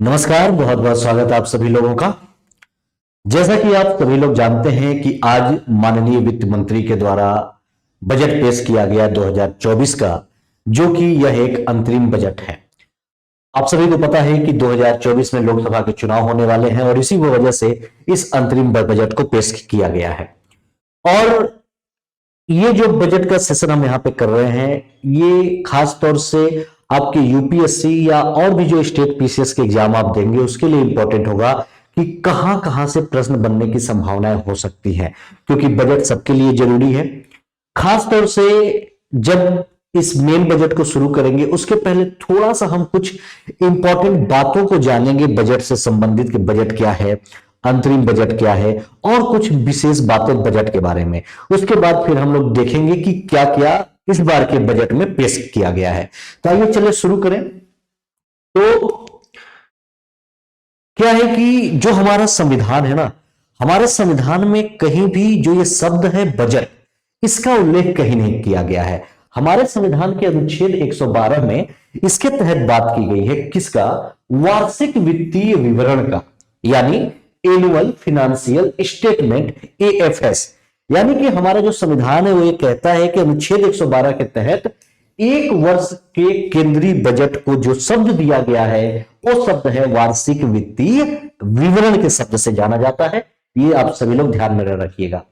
नमस्कार, बहुत बहुत स्वागत है आप सभी लोगों का। जैसा कि आप सभी लोग जानते हैं कि आज माननीय वित्त मंत्री के द्वारा बजट पेश किया गया 2024 का, जो कि यह एक अंतरिम बजट है। आप सभी को पता है कि 2024 में लोकसभा के चुनाव होने वाले हैं और इसी वजह से इस अंतरिम बजट को पेश किया गया है। और ये जो बजट का सेशन हम यहाँ पे कर रहे हैं, ये खास तौर से आपके यूपीएससी या और भी जो स्टेट पीसीएस के एग्जाम आप देंगे उसके लिए इंपॉर्टेंट होगा कि कहां कहां से प्रश्न बनने की संभावनाएं हो सकती हैं, क्योंकि बजट सबके लिए जरूरी है। खास तौर से जब इस मेन बजट को शुरू करेंगे उसके पहले थोड़ा सा हम कुछ इंपॉर्टेंट बातों को जानेंगे बजट से संबंधित, कि बजट क्या है, अंतरिम बजट क्या है, और कुछ विशेष बातें बजट के बारे में। उसके बाद फिर हम लोग देखेंगे कि क्या क्या इस बार के बजट में पेश किया गया है। तो आइए चलिए शुरू करें। तो क्या है कि जो हमारा संविधान है ना, हमारे संविधान में कहीं भी जो ये शब्द है बजट, इसका उल्लेख कहीं नहीं किया गया है। हमारे संविधान के अनुच्छेद 112 में इसके तहत बात की गई है किसका? वार्षिक वित्तीय विवरण का, यानी एनुअल फिनेंशियल स्टेटमेंट, एएफएस। यानी कि हमारा जो संविधान है वो ये कहता है कि अनुच्छेद 112 के तहत एक वर्ष के केंद्रीय बजट को जो शब्द दिया गया है वो शब्द है वार्षिक वित्तीय विवरण के शब्द से जाना जाता है। ये आप सभी लोग ध्यान में रखिएगा।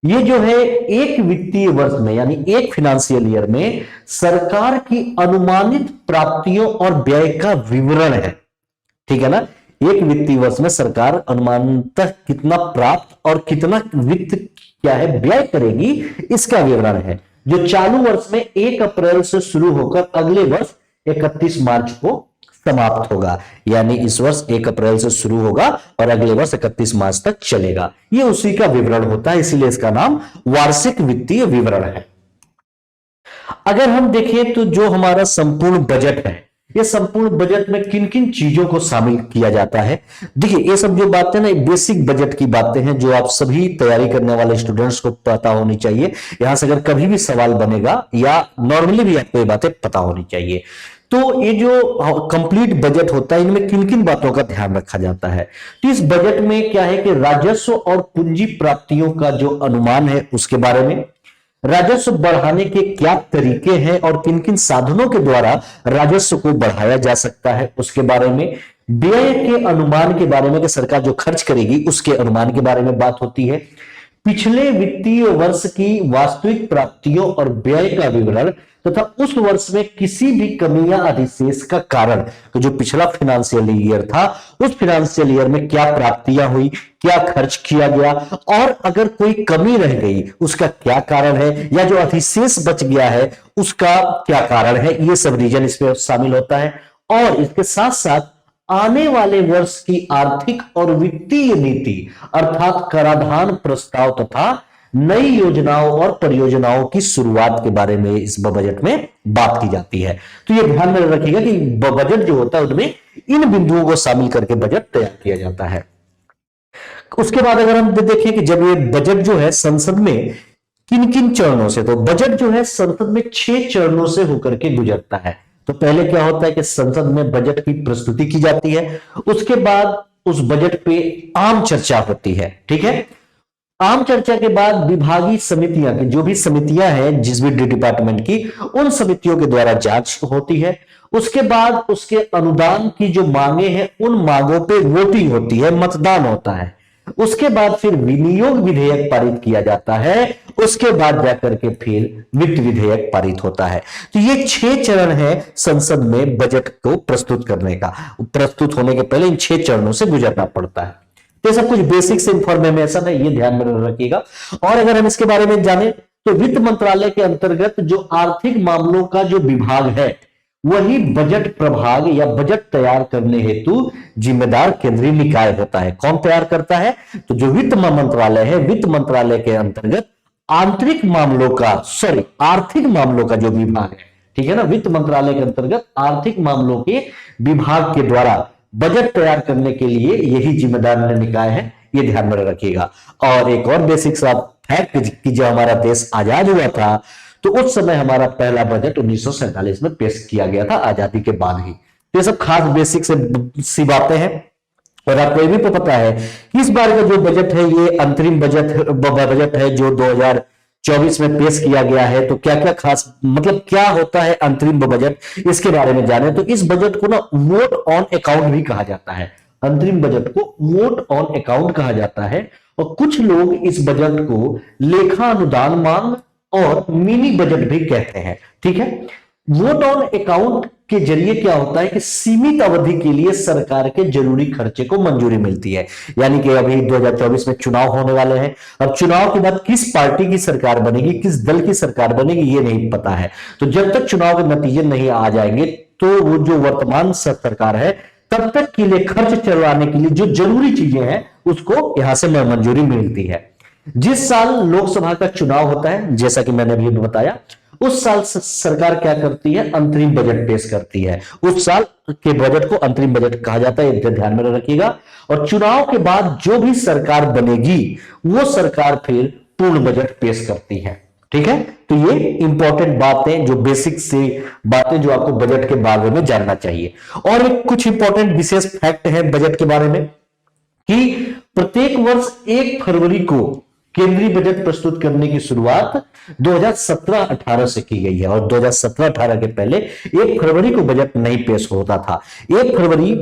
ये जो है एक वित्तीय वर्ष में, यानी एक फाइनेंशियल ईयर में सरकार की अनुमानित प्राप्तियों और व्यय का विवरण है। ठीक है ना? एक वित्तीय वर्ष में सरकार अनुमानतः कितना प्राप्त और कितना वित्त क्या है व्यय करेगी, इसका विवरण है, जो चालू वर्ष में 1 अप्रैल से शुरू होकर अगले वर्ष 31 मार्च को समाप्त होगा। यानी इस वर्ष 1 अप्रैल से शुरू होगा और अगले वर्ष 31 मार्च तक चलेगा। ये उसी का विवरण होता है, इसीलिए इसका नाम वार्षिक वित्तीय विवरण है। अगर हम देखें तो जो हमारा संपूर्ण बजट है, ये संपूर्ण बजट में किन किन चीजों को शामिल किया जाता है। देखिए, ये सब जो बातें ना बेसिक बजट की बातें हैं, जो आप सभी तैयारी करने वाले स्टूडेंट्स को पता होनी चाहिए। यहां से अगर कभी भी सवाल बनेगा या नॉर्मली भी आपको ये बातें पता होनी चाहिए। तो ये जो कंप्लीट बजट होता है, इनमें किन किन बातों का ध्यान रखा जाता है। तो इस बजट में क्या है कि राजस्व और पूंजी प्राप्तियों का जो अनुमान है उसके बारे में, राजस्व बढ़ाने के क्या तरीके हैं और किन किन साधनों के द्वारा राजस्व को बढ़ाया जा सकता है उसके बारे में, व्यय के अनुमान के बारे में कि सरकार जो खर्च करेगी उसके अनुमान के बारे में बात होती है, पिछले वित्तीय वर्ष की वास्तविक प्राप्तियों और व्यय का विवरण तथा उस वर्ष में किसी भी कमी या अधिशेष का कारण, तो जो पिछला फाइनेंशियल ईयर था उस फाइनेंशियल ईयर में क्या प्राप्तियां हुई, क्या खर्च किया गया, और अगर कोई कमी रह गई उसका क्या कारण है, या जो अधिशेष बच गया है उसका क्या कारण है। ये सब रीजन इसमें शामिल होता है। और इसके साथ साथ आने वाले वर्ष की आर्थिक और वित्तीय नीति अर्थात कराधान प्रस्ताव तथा नई योजनाओं और परियोजनाओं की शुरुआत के बारे में इस बजट में बात की जाती है। तो ये ध्यान में रखिएगा कि बजट जो होता है उसमें इन बिंदुओं को शामिल करके बजट तैयार किया जाता है। उसके बाद अगर हम देखें कि जब ये बजट जो है संसद में किन किन चरणों से, तो बजट जो है संसद में 6 चरणों से होकर के गुजरता है। तो पहले क्या होता है कि संसद में बजट की प्रस्तुति की जाती है, उसके बाद उस बजट पे आम चर्चा होती है। ठीक है? आम चर्चा के बाद विभागीय समितियां की, जो भी समितियां हैं जिस भी डिपार्टमेंट की, उन समितियों के द्वारा जांच होती है। उसके बाद उसके अनुदान की जो मांगे हैं उन मांगों पे वोटिंग होती है, मतदान होता है। उसके बाद फिर विनियोग विधेयक पारित किया जाता है। उसके बाद जाकर के फिर वित्त विधेयक पारित होता है। तो ये 6 चरण है संसद में बजट को प्रस्तुत करने का। प्रस्तुत होने के पहले इन 6 चरणों से गुजरना पड़ता है। तो सब कुछ बेसिक से इंफॉर्मेशन है, ये ध्यान में रखिएगा। और अगर हम इसके बारे में जाने तो वित्त मंत्रालय के अंतर्गत जो आर्थिक मामलों का जो विभाग है वही बजट प्रभाग या बजट तैयार करने हेतु जिम्मेदार केंद्रीय निकाय होता है। कौन तैयार करता है? तो जो वित्त मंत्रालय है, वित्त मंत्रालय के अंतर्गत आर्थिक मामलों का जो विभाग है, ठीक है ना, वित्त मंत्रालय के अंतर्गत आर्थिक मामलों के विभाग के द्वारा बजट तैयार करने के लिए यही जिम्मेदार निकाय है। ये ध्यान में रखिएगा। और एक और बेसिक सा फैक्ट कि जब हमारा देश आजाद हुआ था तो उस समय हमारा पहला बजट 1947 में पेश किया गया था, आजादी के बाद ही। तो ये सब खास बेसिक से सी बातें हैं। और आपको ये भी तो पता है कि इस बार का जो बजट है ये अंतरिम बजट है जो 2024 में पेश किया गया है। तो क्या क्या खास मतलब क्या होता है अंतरिम बजट, इसके बारे में जाने। तो इस बजट को ना वोट ऑन अकाउंट भी कहा जाता है। अंतरिम बजट को वोट ऑन अकाउंट कहा जाता है। और कुछ लोग इस बजट को लेखा अनुदान मांग और मिनी बजट भी कहते हैं। ठीक है, वोट ऑन अकाउंट के जरिए क्या होता है कि सीमित अवधि के लिए सरकार के जरूरी खर्चे को मंजूरी मिलती है। यानी कि अभी 2024 में चुनाव होने वाले हैं। अब चुनाव के बाद किस पार्टी की सरकार बनेगी, किस दल की सरकार बनेगी, ये नहीं पता है। तो जब तक चुनाव के नतीजे नहीं आ जाएंगे तो वो जो वर्तमान सरकार है तब तक के लिए खर्च चलवाने के लिए जो जरूरी चीजें हैं उसको यहां से मंजूरी मिलती है। जिस साल लोकसभा का चुनाव होता है, जैसा कि मैंने अभी बताया, उस साल सरकार क्या करती है, अंतरिम बजट पेश करती है। उस साल के बजट को अंतरिम बजट कहा जाता है, ये ध्यान में रखिएगा। और चुनाव के बाद जो भी सरकार बनेगी वो सरकार फिर पूर्ण बजट पेश करती है। ठीक है, तो ये इंपॉर्टेंट बातें जो बेसिक से बातें जो आपको बजट के बारे में जानना चाहिए। और एक कुछ इंपॉर्टेंट विशेष फैक्ट है बजट के बारे में कि प्रत्येक वर्ष 1 फरवरी को केंद्रीय बजट प्रस्तुत करने की शुरुआत 2017-18 से की गई है। और 2017-18 के पहले 1 फरवरी को बजट नहीं पेश होता था। 1 फरवरी,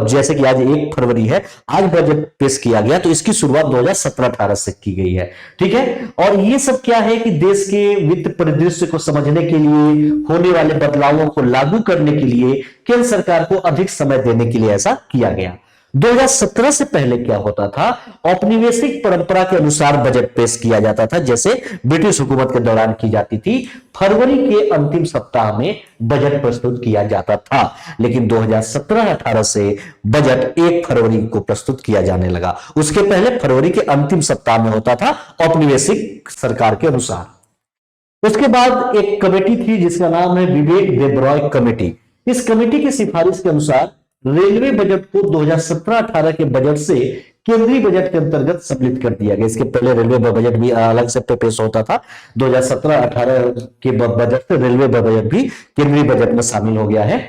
जैसे कि आज 1 फरवरी है, आज बजट पेश किया गया, तो इसकी शुरुआत 2017-18 से की गई है। ठीक है, और ये सब क्या है कि देश के वित्त परिदृश्य को समझने के लिए, होने वाले बदलावों को लागू करने के लिए केंद्र सरकार को अधिक समय देने के लिए ऐसा किया गया। 2017 से पहले क्या होता था, औपनिवेशिक परंपरा के अनुसार बजट पेश किया जाता था, जैसे ब्रिटिश हुकूमत के दौरान की जाती थी। फरवरी के अंतिम सप्ताह में बजट प्रस्तुत किया जाता था। लेकिन 2017-18 से बजट 1 फरवरी को प्रस्तुत किया जाने लगा। उसके पहले फरवरी के अंतिम सप्ताह में होता था औपनिवेशिक सरकार के अनुसार। उसके बाद एक कमेटी थी जिसका नाम है विवेक देबरॉय कमेटी। इस कमेटी की सिफारिश के अनुसार रेलवे बजट को 2017-18 के बजट से केंद्रीय बजट के अंतर्गत सम्मिलित कर दिया गया। इसके पहले रेलवे बजट भी अलग से पेश होता था। 2017-18 के बजट से रेलवे बजट भी केंद्रीय बजट में शामिल हो गया है।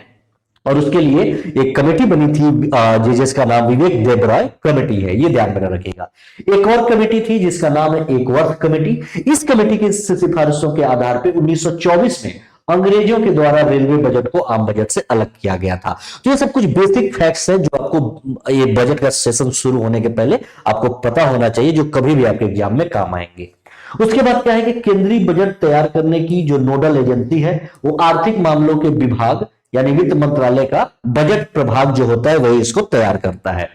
और उसके लिए एक कमेटी बनी थी जिसका नाम विवेक देबरॉय कमेटी है, ये ध्यान में रखिएगा। एक और कमेटी थी जिसका नाम है एकवर्थ कमेटी। इस कमेटी की सिफारिशों के आधार पर 1924 में अंग्रेजों के द्वारा रेलवे बजट को आम बजट से अलग किया गया था। तो ये सब कुछ बेसिक फैक्ट्स हैं जो आपको ये बजट का सेशन शुरू होने के पहले आपको पता होना चाहिए, जो कभी भी आपके एग्जाम में काम आएंगे। उसके बाद क्या है कि केंद्रीय बजट तैयार करने की जो नोडल एजेंसी है वो आर्थिक मामलों के विभाग यानी वित्त मंत्रालय का बजट प्रभाग जो होता है वही इसको तैयार करता है।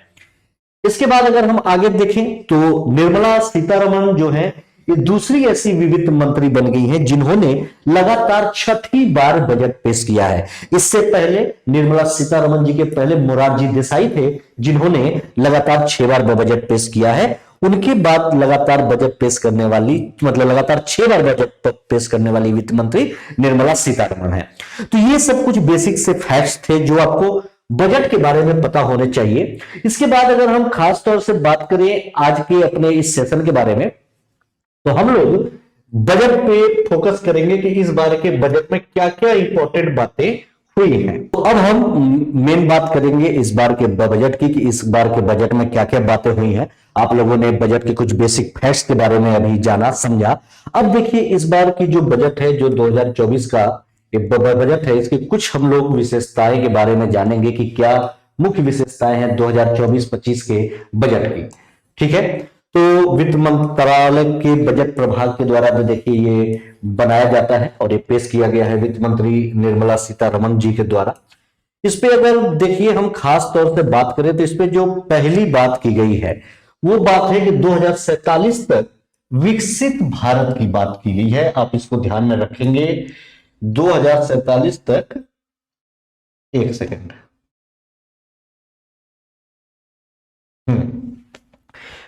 इसके बाद अगर हम आगे देखें तो निर्मला सीतारमण जो है ये दूसरी ऐसी वित्त मंत्री बन गई हैं जिन्होंने लगातार 6ठी बार बजट पेश किया है। इससे पहले निर्मला सीतारमण जी के पहले मोरारजी देसाई थे जिन्होंने लगातार 6 बार बजट पेश किया है। उनके बाद लगातार बजट पेश करने वाली मतलब लगातार 6 बार बजट पेश करने वाली वित्त मंत्री निर्मला सीतारमण है। तो ये सब कुछ बेसिक से फैक्ट्स थे जो आपको बजट के बारे में पता होने चाहिए। इसके बाद अगर हम खास तौर से बात करें आज के अपने इस सेशन के बारे में तो हम लोग बजट पे फोकस करेंगे कि इस बार के बजट में क्या क्या इंपॉर्टेंट बातें हुई हैं। तो अब हम मेन बात करेंगे इस बार के बजट की कि इस बार के बजट में क्या क्या बातें हुई हैं। आप लोगों ने बजट के कुछ बेसिक फैक्ट्स के बारे में अभी जाना समझा। अब देखिए इस बार की जो बजट है जो 2024 का बजट है इसकी कुछ हम लोग विशेषताएं के बारे में जानेंगे कि क्या मुख्य विशेषताएं हैं 2024-25 के बजट की। ठीक है, तो वित्त मंत्रालय के बजट प्रभाग के द्वारा भी देखिए ये बनाया जाता है और ये पेश किया गया है वित्त मंत्री निर्मला सीतारमण जी के द्वारा। इस पे अगर देखिए हम खास तौर से बात करें तो इस पे जो पहली बात की गई है वो बात है कि 2047 तक विकसित भारत की बात की गई है। आप इसको ध्यान में रखेंगे 2047 तक। एक सेकंड,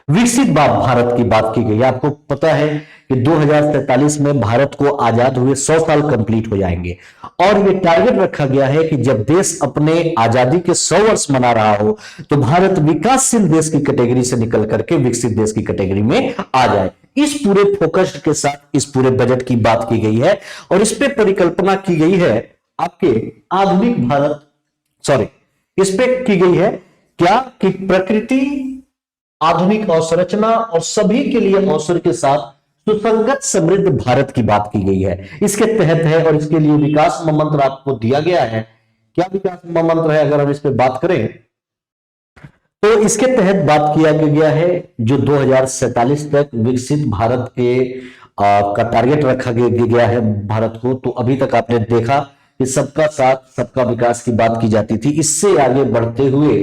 विकसित भारत की बात की गई। आपको पता है कि 2047 में भारत को आजाद हुए 100 साल कंप्लीट हो जाएंगे और ये टारगेट रखा गया है कि जब देश अपने आजादी के 100 वर्ष मना रहा हो तो भारत विकासशील देश की कैटेगरी से निकल करके विकसित देश की कैटेगरी में आ जाए। इस पूरे फोकस के साथ इस पूरे बजट की बात की गई है और इस पे परिकल्पना की गई है आपके आधुनिक भारत सॉरी, इस पे की गई है क्या कि प्रकृति, आधुनिक अवसंरचना और सभी के लिए अवसर के साथ सुसंगत समृद्ध भारत की बात की गई है। इसके तहत है और इसके लिए विकास मंत्र आपको दिया गया है। क्या विकास मंत्र है अगर हम इस पे बात करें तो इसके तहत बात किया गया है जो 2047 तक विकसित भारत के का टारगेट रखा गया है भारत को। तो अभी तक आपने देखा कि सबका साथ सबका विकास की बात की जाती थी। इससे आगे बढ़ते हुए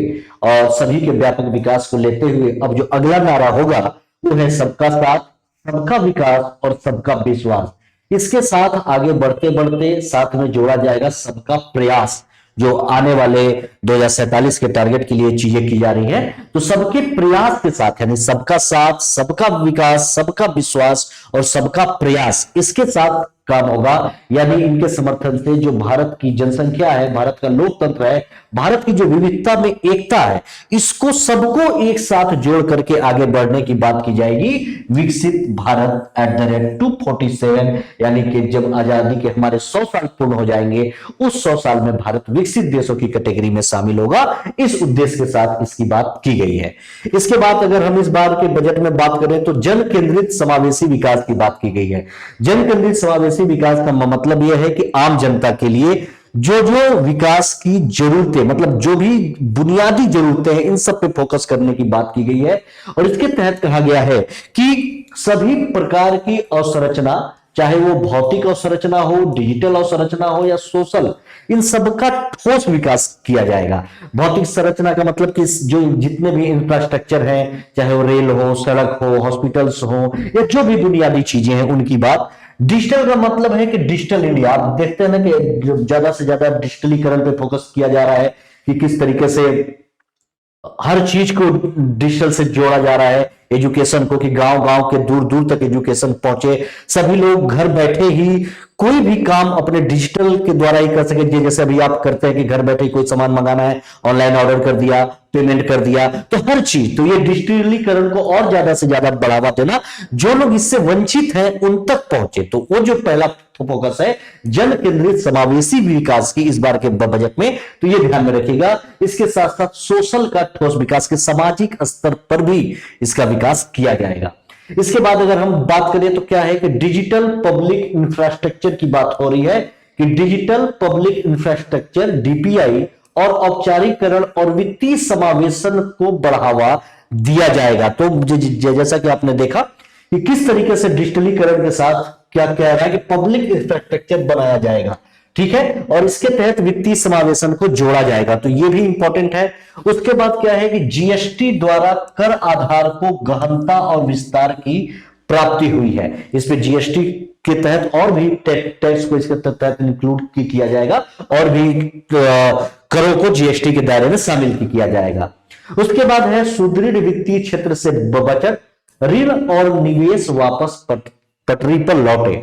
और सभी के व्यापक विकास को लेते हुए अब जो अगला नारा होगा वो है सबका साथ, सबका विकास और सबका विश्वास। इसके साथ आगे बढ़ते बढ़ते साथ में जोड़ा जाएगा सबका प्रयास, जो आने वाले 2047 के टारगेट के लिए चीजें की जा रही हैं। तो सबके प्रयास के साथ, यानी सबका साथ, सबका विकास, सबका विश्वास और सबका प्रयास, इसके साथ काम होगा। यानी इनके समर्थन से जो भारत की जनसंख्या है, भारत का लोकतंत्र है, भारत की जो विविधता में एकता है, इसको सबको एक साथ जोड़ करके आगे बढ़ने की बात की जाएगी। विकसित भारत @247, यानी कि जब आजादी के हमारे 100 साल पूर्ण हो जाएंगे, उस 100 साल में भारत विकसित देशों की कैटेगरी में शामिल होगा। इस उद्देश्य के साथ इसकी बात की गई है। इसके बाद अगर हम इस बार के बजट में बात करें तो जन केंद्रित समावेशी विकास की बात की गई है। जन केंद्रित समावेशी विकास का मतलब यह है कि आम जनता के लिए जो जो विकास की जरूरतें, मतलब जो भी बुनियादी जरूरतें हैं, इन सब पे फोकस करने की बात की गई है। और इसके तहत कहा गया है कि सभी प्रकार की अवसंरचना, चाहे वो भौतिक अवसंरचना हो, डिजिटल अवसंरचना हो या सोशल, इन सब का ठोस विकास किया जाएगा। भौतिक संरचना का मतलब कि जो जितने भी इंफ्रास्ट्रक्चर हैं, चाहे वो रेल हो, सड़क हो, हॉस्पिटल्स हो या जो भी बुनियादी चीजें हैं, उनकी बात। डिजिटल का मतलब है कि डिजिटल इंडिया, आप देखते हैं ना कि ज्यादा से ज्यादा डिजिटलीकरण पे फोकस किया जा रहा है कि किस तरीके से हर चीज को डिजिटल से जोड़ा जा रहा है। एजुकेशन को कि गांव गांव के दूर दूर तक एजुकेशन पहुंचे, सभी लोग घर बैठे ही कोई भी काम अपने डिजिटल के द्वारा ही कर सके। जैसे अभी आप करते हैं कि घर बैठे कोई सामान मंगाना है, ऑनलाइन ऑर्डर कर दिया, पेमेंट कर दिया, तो हर चीज, तो ये डिजिटलीकरण को और ज्यादा से ज्यादा बढ़ावा देना, जो लोग इससे वंचित हैं उन तक पहुंचे। तो वो जो पहला फोकस है जन केंद्रित समावेशी विकास की इस बार के बजट में, तो ये ध्यान में रखिएगा। इसके साथ साथ सोशल का ठोस विकास के सामाजिक स्तर पर भी इसका विकास किया जाएगा। इसके बाद अगर हम बात करें तो क्या है कि डिजिटल पब्लिक इंफ्रास्ट्रक्चर की बात हो रही है कि डिजिटल पब्लिक इंफ्रास्ट्रक्चर डीपीआई और औपचारिकरण और वित्तीय समावेशन को बढ़ावा दिया जाएगा। तो जैसा कि आपने देखा कि किस तरीके से डिजिटलीकरण के साथ क्या कह रहा है कि पब्लिक इंफ्रास्ट्रक्चर बनाया जाएगा, ठीक है, और इसके तहत वित्तीय समावेशन को जोड़ा जाएगा। तो ये भी इंपॉर्टेंट है। उसके बाद क्या है कि जीएसटी द्वारा कर आधार को गहनता और विस्तार की प्राप्ति हुई है। इस पे जीएसटी के तहत और भी टैक्स को इसके तहत इंक्लूड किया जाएगा और भी करों को जीएसटी के दायरे में शामिल किया जाएगा। उसके बाद है सुदृढ़ वित्तीय क्षेत्र से बचत, ऋण और निवेश वापस पटरी पर लौटे।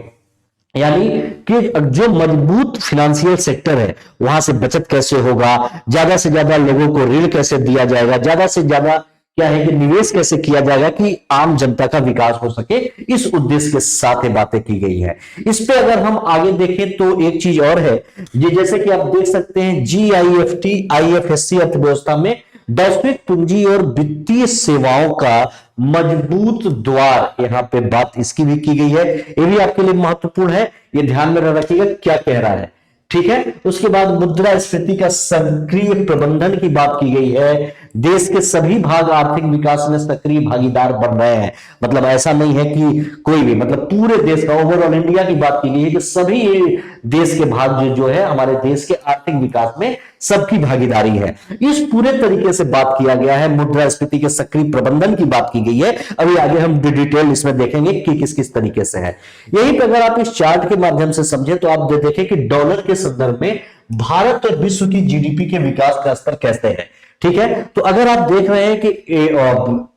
यानी कि जो मजबूत फाइनेंशियल सेक्टर है वहां से बचत कैसे होगा, ज्यादा से ज्यादा लोगों को ऋण कैसे दिया जाएगा, ज्यादा से ज्यादा क्या है कि निवेश कैसे किया जाएगा कि आम जनता का विकास हो सके, इस उद्देश्य के साथ ये बातें की गई है। इस पे अगर हम आगे देखें तो एक चीज और है, ये जैसे कि आप देख सकते हैं जीआईएफटी आईएफएससी अर्थव्यवस्था में वैश्विक पूंजी और वित्तीय सेवाओं का मजबूत द्वार, यहां पे बात इसकी भी की गई है। ये भी आपके लिए महत्वपूर्ण है, ये ध्यान में रखिएगा क्या कह रहा है, ठीक है। उसके बाद मुद्रास्फीति का सक्रिय प्रबंधन की बात की गई है। देश के सभी भाग आर्थिक विकास में सक्रिय भागीदार बन रहे हैं। मतलब ऐसा नहीं है कि कोई भी, मतलब पूरे देश का, ओवरऑल इंडिया की बात की गई है कि सभी देश के भाग जो है हमारे देश के आर्थिक विकास में सबकी भागीदारी है। इस पूरे तरीके से बात किया गया है। मुद्रास्फीति के सक्रिय प्रबंधन की बात की गई है। अभी आगे हम डिटेल इसमें देखेंगे कि किस किस तरीके से है। यही पे अगर आप इस चार्ट के माध्यम से समझे तो आप देखें कि डॉलर के संदर्भ में भारत और विश्व की जीडीपी के विकास का स्तर कैसे है, ठीक है। तो अगर आप देख रहे हैं कि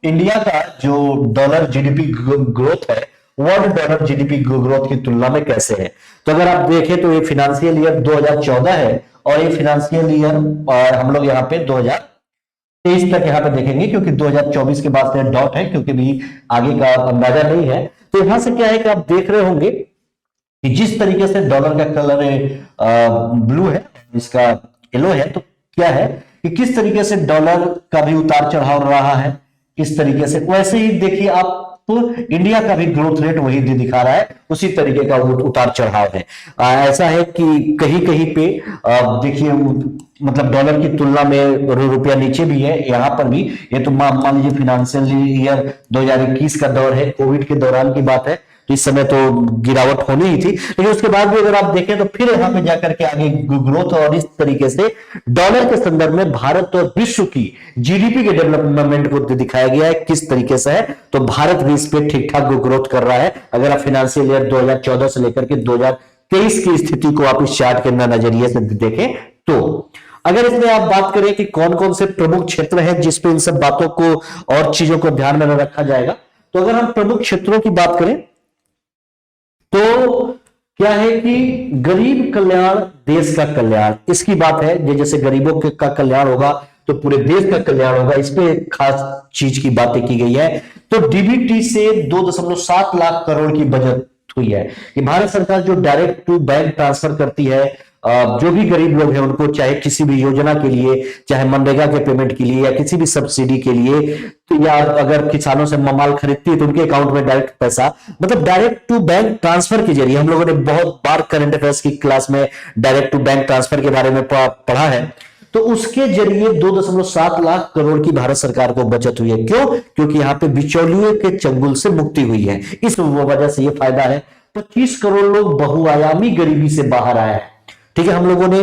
इंडिया का जो डॉलर जीडीपी ग्रोथ है वर्ल्ड डॉलर जीडीपी ग्रोथ की तुलना में कैसे है, तो अगर आप देखें तो ये फाइनेंशियल ईयर 2014 है और ये फाइनेंशियल ईयर हम लोग यहाँ पे 2023 तक यहाँ पे देखेंगे, क्योंकि 2024 के बाद से डॉट है, क्योंकि भी आगे का अंदाजा नहीं है। तो यहां से क्या है कि आप देख रहे होंगे कि जिस तरीके से डॉलर का कलर है ब्लू है, इसका येलो है, तो क्या है कि किस तरीके से डॉलर का भी उतार चढ़ाव रहा है, इस तरीके से वैसे ही देखिए आप इंडिया का भी ग्रोथ रेट वही दिखा रहा है, उसी तरीके का उतार चढ़ाव है। ऐसा है कि कहीं कहीं पे देखिए मतलब डॉलर की तुलना में रुपया नीचे भी है, यहां पर भी। ये तो मान लीजिए फाइनेंशियल ईयर 2021 का दौर है, कोविड के दौरान की बात है, तो इस समय तो गिरावट होनी ही थी, लेकिन उसके बाद भी अगर आप देखें तो फिर यहां पे जाकर के आगे ग्रोथ, और इस तरीके से डॉलर के संदर्भ में भारत और विश्व की जीडीपी के डेवलपमेंट को दिखाया गया है किस तरीके से है। तो भारत भी इस पे ठीक ठाक ग्रोथ कर रहा है। अगर आप फाइनेंशियल ईयर 2014 से लेकर के 2023 की स्थिति को आप इस चार्ट के नजरिए से देखें तो अगर इसमें आप बात करें कि कौन कौन से प्रमुख क्षेत्र हैं जिसपे इन सब बातों को और चीजों को ध्यान में रखा जाएगा, तो अगर हम प्रमुख क्षेत्रों की बात करें तो क्या है कि गरीब कल्याण देश का कल्याण, इसकी बात है। जैसे गरीबों का कल्याण होगा तो पूरे देश का कल्याण होगा, इस पे खास चीज की बातें की गई है। तो डीबीटी से 2.7 लाख करोड़ की बचत हुई है कि भारत सरकार जो डायरेक्ट टू बैंक ट्रांसफर करती है, जो भी गरीब लोग हैं उनको, चाहे किसी भी योजना के लिए, चाहे मनरेगा के पेमेंट के लिए या किसी भी सब्सिडी के लिए, तो या अगर किसानों से माल खरीदती है तो उनके अकाउंट में डायरेक्ट पैसा, मतलब डायरेक्ट टू बैंक ट्रांसफर के जरिए, हम लोगों ने बहुत बार करंट अफेयर्स की क्लास में डायरेक्ट टू बैंक ट्रांसफर के बारे में पढ़ा है, तो उसके जरिए 2.7 लाख करोड़ की भारत सरकार को बचत हुई है। क्यों? क्योंकि यहां पे बिचौलियों के चंगुल से मुक्ति हुई है, इस वजह से यह फायदा है। 25 करोड़ लोग बहुआयामी गरीबी से बाहर आए हैं। ठीक है, हम लोगों ने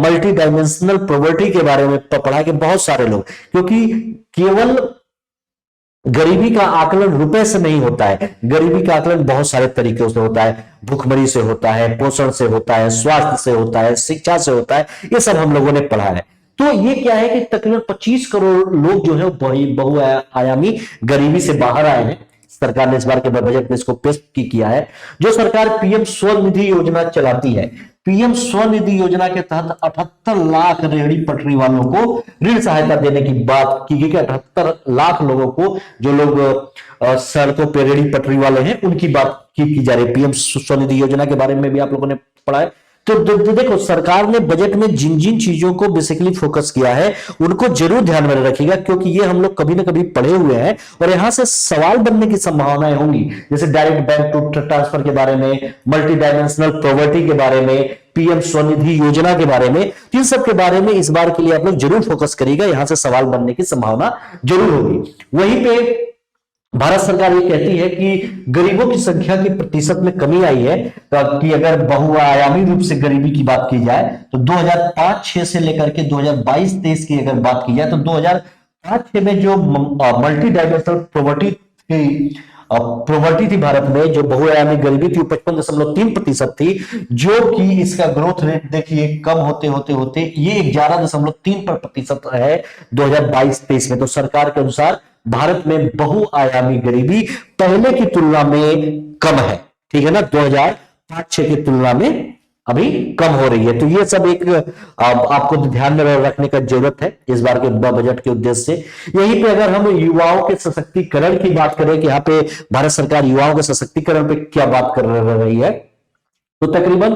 मल्टी डायमेंशनल पॉवर्टी के बारे में पढ़ा कि बहुत सारे लोग, क्योंकि केवल गरीबी का आकलन रुपए से नहीं होता है, गरीबी का आकलन बहुत सारे तरीकों से होता है। भूखमरी से होता है, पोषण से होता है, स्वास्थ्य से होता है, शिक्षा से होता है, ये सब हम लोगों ने पढ़ा है। तो ये क्या है कि तकरीबन 25 करोड़ लोग जो है बहुआयामी गरीबी से बाहर आए हैं। सरकार ने इस बार के बजट में इसको पेश किया है। जो सरकार पीएम स्वनिधि योजना चलाती है, पीएम स्वनिधि योजना के तहत 78 लाख रेहड़ी पटरी वालों को ऋण सहायता देने की बात की गई कि 78 लाख लोगों को, जो लोग सड़कों पर रेहड़ी पटरी वाले हैं, उनकी बात की जा रही है। पीएम स्वनिधि योजना के बारे में भी आप लोगों ने पढ़ा है। तो देखो, सरकार ने बजट में जिन जिन चीजों को बेसिकली फोकस किया है उनको जरूर ध्यान में रखिएगा, क्योंकि ये हम लोग कभी ना कभी पढ़े हुए हैं और यहां से सवाल बनने की संभावनाएं होंगी। जैसे डायरेक्ट बैंक टू ट्रांसफर के बारे में, मल्टी डायमेंशनल पॉवर्टी के बारे में, पीएम स्वनिधि योजना के बारे में, इन सब के बारे में इस बार के लिए आप लोग जरूर फोकस करिएगा, यहां से सवाल बनने की संभावना जरूर होगी। वहीं पे भारत सरकार ये कहती है कि गरीबों की संख्या की प्रतिशत में कमी आई है, कि अगर बहुआयामी रूप से गरीबी की बात की जाए तो 2005-6 से लेकर के 2022-23 की अगर बात की जाए तो 2005-6 में जो मल्टी डायमेंशनल पॉवर्टी थी भारत में, जो बहुआयामी गरीबी थी, 55.3% थी, जो कि इसका ग्रोथ रेट देखिए कम होते होते होते ये 11.3% है 2022-23 में। तो सरकार के अनुसार भारत में बहुआयामी गरीबी पहले की तुलना में कम है, ठीक है ना, 2005-6 की तुलना में अभी कम हो रही है। तो ये सब एक आपको ध्यान में रखने का जरूरत है इस बार के बजट के उद्देश्य से। यहीं पे अगर हम युवाओं के सशक्तिकरण की बात करें कि यहाँ पे भारत सरकार युवाओं के सशक्तिकरण पे क्या बात कर रही है, तो तकरीबन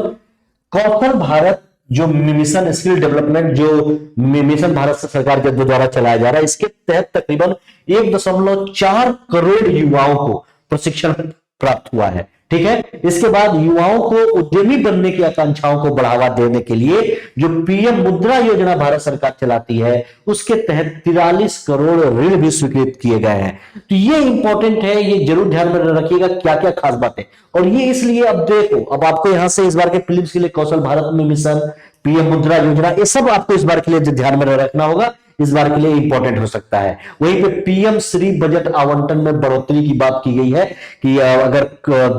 कौशल भारत जो मिशन स्किल डेवलपमेंट, जो मिशन भारत सरकार के द्वारा चलाया जा रहा है, इसके तहत तकरीबन 1.4 करोड़ युवाओं को प्रशिक्षण प्राप्त हुआ है। ठीक है, इसके बाद युवाओं को उद्यमी बनने की आकांक्षाओं को बढ़ावा देने के लिए जो पीएम मुद्रा योजना भारत सरकार चलाती है, उसके तहत 43 करोड़ ऋण भी स्वीकृत किए गए हैं। तो ये इंपॉर्टेंट है, ये जरूर ध्यान में रखिएगा क्या क्या खास बातें। और ये इसलिए, अब देखो, अब आपको यहां से इस बार के प्रीलिम्स के लिए कौशल भारत में मिशन, पीएम मुद्रा योजना, ये सब आपको इस बार के लिए ध्यान में रखना होगा, इस बार के लिए इंपॉर्टेंट हो सकता है। वहीं पे पीएम श्री बजट आवंटन में बढ़ोतरी की बात की गई है कि अगर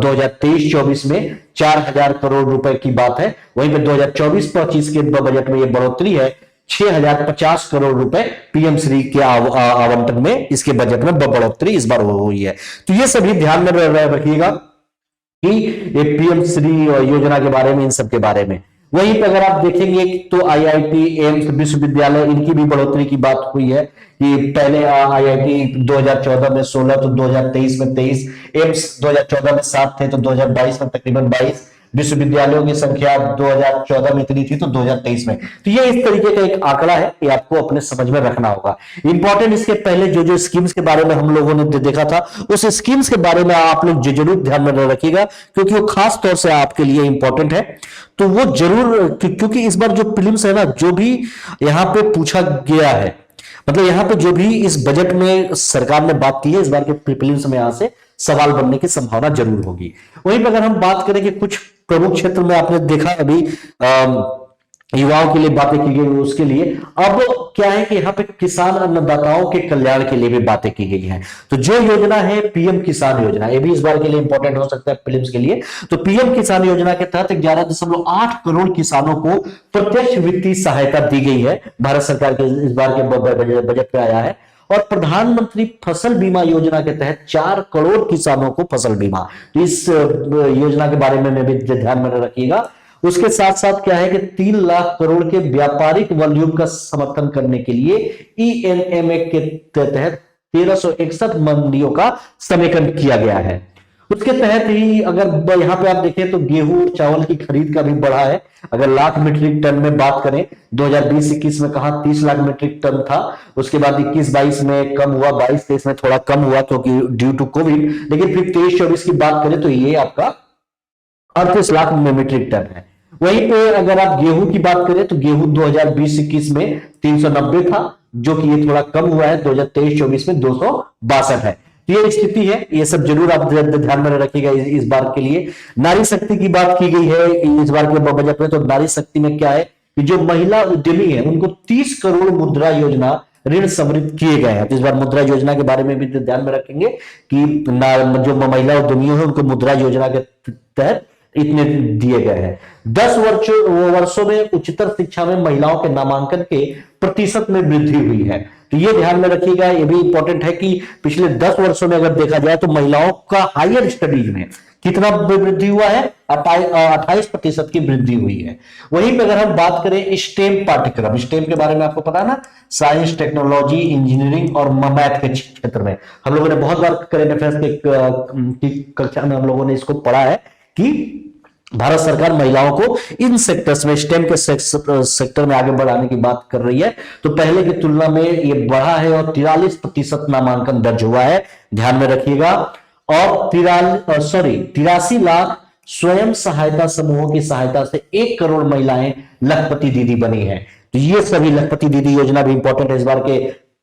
2023-24 में 4,000 करोड़ रुपए की बात है, वहीं पे 2024-25 के बजट में यह बढ़ोतरी है 6,050 करोड़ रुपए पीएम श्री के आवंटन में, इसके बजट में बढ़ोतरी इस बार हुई है। तो ये सभी ध्यान में रखिएगा कि ये पीएम श्री योजना के बारे में, इन सब के बारे में। वहीं पर अगर आप देखेंगे तो आईआईटी, एम्स, विश्वविद्यालय, इनकी भी बढ़ोतरी की बात हुई है कि पहले आईआईटी 2014 में 16, तो 2023 में 23, एम्स 2014 में 7 थे तो 2022 में तकरीबन 22, विश्वविद्यालयों की संख्या 2014 में इतनी थी तो 2023 में, तो ये इस तरीके का एक आंकड़ा है, ये आपको अपने समझ में रखना होगा। इंपॉर्टेंट इसके पहले जो जो स्कीम्स के बारे में हम लोगों ने देखा था, उस स्कीम्स के बारे में आप लोग जरूर ध्यान में रखिएगा, क्योंकि वो खास तौर से आपके लिए इंपॉर्टेंट है। तो वो जरूर, क्योंकि इस बार जो प्रीलिम्स है ना, जो भी यहां पे पूछा गया है, मतलब यहां पे जो भी इस बजट में सरकार ने बात की है, इस बार के प्रीलिम्स में यहां से सवाल बनने की संभावना जरूर होगी। वहीं पर अगर हम बात करें कि कुछ प्रमुख क्षेत्र में आपने देखा अभी युवाओं के लिए बातें की गई, उसके लिए अब क्या है कि यहाँ पे किसान अन्नदाताओं के कल्याण के लिए भी बातें की गई हैं। तो जो योजना है पीएम किसान योजना, ये भी इस बार के लिए इंपॉर्टेंट हो सकता है प्रीलिम्स के लिए। तो पीएम किसान योजना के तहत 11.8 करोड़ किसानों को प्रत्यक्ष वित्तीय सहायता दी गई है, भारत सरकार के इस बार के बजट में आया है। और प्रधानमंत्री फसल बीमा योजना के तहत 4 करोड़ किसानों को फसल बीमा, तो इस योजना के बारे में भी ध्यान में रखिएगा। उसके साथ साथ क्या है कि 3 लाख करोड़ के व्यापारिक वॉल्यूम का समर्थन करने के लिए ईएनएमए के तहत 1361 मंडियों का समेकन किया गया है। उसके तहत ही अगर यहां पे आप देखें तो गेहूं और चावल की खरीद का भी बढ़ा है। अगर लाख मीट्रिक टन में बात करें, 2020-21 में कहा 30 लाख मीट्रिक टन था, उसके बाद 21-22 में कम हुआ, 22-23 में थोड़ा कम हुआ क्योंकि ड्यू टू कोविड, लेकिन फिर 23-24 की बात करें तो ये आपका 38 लाख मीट्रिक टन है। वहीं पे अगर आप गेहूं की बात करें तो गेहूं 2020-21 में 390 था, जो कि ये थोड़ा कम हुआ है 2023-24 में 262 है। ये स्थिति है, ये सब जरूर आप ध्यान में रखिएगा। इस बार के लिए नारी शक्ति की बात की गई है इस बार के बजट में। तो नारी शक्ति में क्या है कि जो महिला उद्यमी है उनको 30 करोड़ मुद्रा योजना ऋण समृद्ध किए गए हैं। तो इस बार मुद्रा योजना के बारे में भी ध्यान में रखेंगे कि जो महिला उद्यमी है उनको मुद्रा योजना के तहत इतने दिए गए हैं। 10 वर्षों में उच्चतर शिक्षा में महिलाओं के नामांकन के प्रतिशत में वृद्धि हुई है। तो ये ध्यान में रखिएगा, ये भी इंपॉर्टेंट है कि पिछले 10 वर्षों में अगर देखा जाए तो महिलाओं का हायर स्टडीज में कितना वृद्धि हुआ है, 28% की वृद्धि हुई है। वहीं पे अगर हम बात करें स्टेम पाठ्यक्रम, स्टेम के बारे में आपको पता है ना, साइंस, टेक्नोलॉजी, इंजीनियरिंग और मैथ के क्षेत्र में हम लोगों ने बहुत बार करेंट अफेयर्स की कक्षा में हम लोगों ने इसको पढ़ा है कि भारत सरकार महिलाओं को इन सेक्टर्स में, स्टेम के सेक्टर में आगे बढ़ाने की बात कर रही है। तो पहले की तुलना में ये बढ़ा है और 43% नामांकन दर्ज हुआ है, ध्यान में रखिएगा। और 83 लाख स्वयं सहायता समूहों की सहायता से 1 करोड़ महिलाएं लखपति दीदी बनी है। तो ये सभी लखपति दीदी योजना भी इंपॉर्टेंट है इस बार के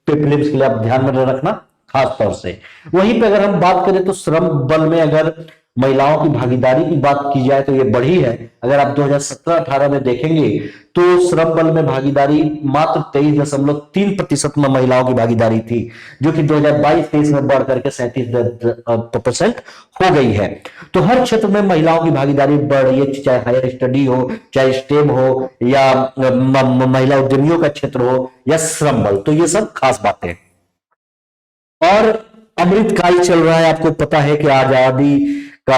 प्रीलिम्स के लिए, आप ध्यान में रखना खास तौर से। वहीं पे अगर हम बात करें तो श्रम बल में अगर महिलाओं की भागीदारी की बात की जाए तो ये बढ़ी है। अगर आप 2017-18 में देखेंगे तो श्रम बल में भागीदारी मात्र 23.3% में महिलाओं की भागीदारी थी, जो कि 2022-23 में बढ़ करके 37% हो गई है। तो हर क्षेत्र में महिलाओं की भागीदारी बढ़ रही है, चाहे हायर स्टडी हो, चाहे स्टेम हो, या महिला उद्यमियों का क्षेत्र हो, या श्रम बल। तो ये सब खास बातें। और अमृतकाल चल रहा है, आपको पता है कि आजादी का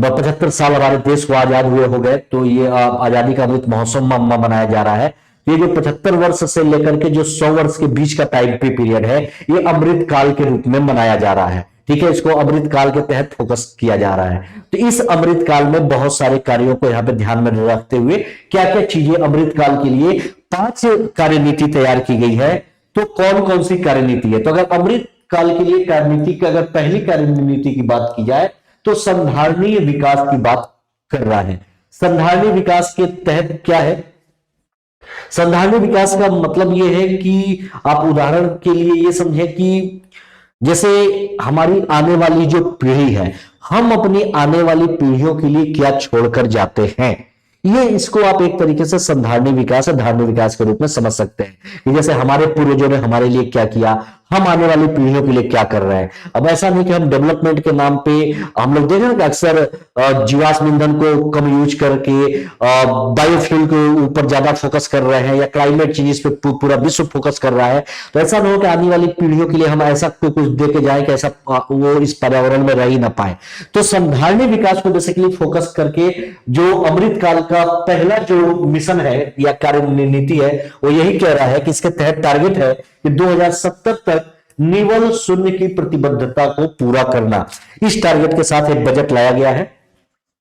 75 साल हमारे देश को आजाद हुए हो गए। तो ये आजादी का अमृत महोत्सव मनाया जा रहा है। ये जो 75 वर्ष से लेकर के जो 100 वर्ष के बीच का टाइम पीरियड है, ये अमृत काल के रूप में मनाया जा रहा है। ठीक है, इसको अमृत काल के तहत फोकस किया जा रहा है। तो इस अमृत काल में बहुत सारे कार्यों को यहाँ पे ध्यान में रखते हुए क्या क्या चीजें अमृत काल के लिए 5 कार्यनीति तैयार की गई है। तो कौन कौन सी कार्यनीति है? तो अगर अमृत काल के लिए कार्यनीति की अगर पहली कार्यनीति की बात की जाए तो संधारणीय विकास की बात कर रहा है। संधारणीय विकास के तहत क्या है? संधारणीय विकास का मतलब यह है कि आप उदाहरण के लिए ये समझे कि जैसे हमारी आने वाली जो पीढ़ी है, हम अपनी आने वाली पीढ़ियों के लिए क्या छोड़कर जाते हैं, ये इसको आप एक तरीके से संधारणीय विकास और धारणीय विकास के रूप में समझ सकते हैं कि जैसे हमारे पूर्वजों ने हमारे लिए क्या किया, हम आने वाली पीढ़ियों के लिए क्या कर रहे हैं। अब ऐसा नहीं कि हम डेवलपमेंट के नाम पे हम लोग देख रहे हैं कि अक्सर जीवाश्म ईंधन को कम यूज करके बायोफ्यूल के ऊपर ज्यादा फोकस कर रहे हैं, या क्लाइमेट चेंज पे पूरा विश्व फोकस कर रहा है। तो ऐसा नहीं हो कि आने वाली पीढ़ियों के लिए हम ऐसा कुछ दे के जाए कि ऐसा वो इस पर्यावरण में रह ही ना पाए। तो संधारणीय विकास को बेसिकली फोकस करके जो अमृत काल का पहला जो मिशन है या कार्यनीति है, वो यही कह रहा है कि इसके तहत टारगेट है कि 2070 तक निवल शून्य की प्रतिबद्धता को पूरा करना। इस टारगेट के साथ एक बजट लाया गया है,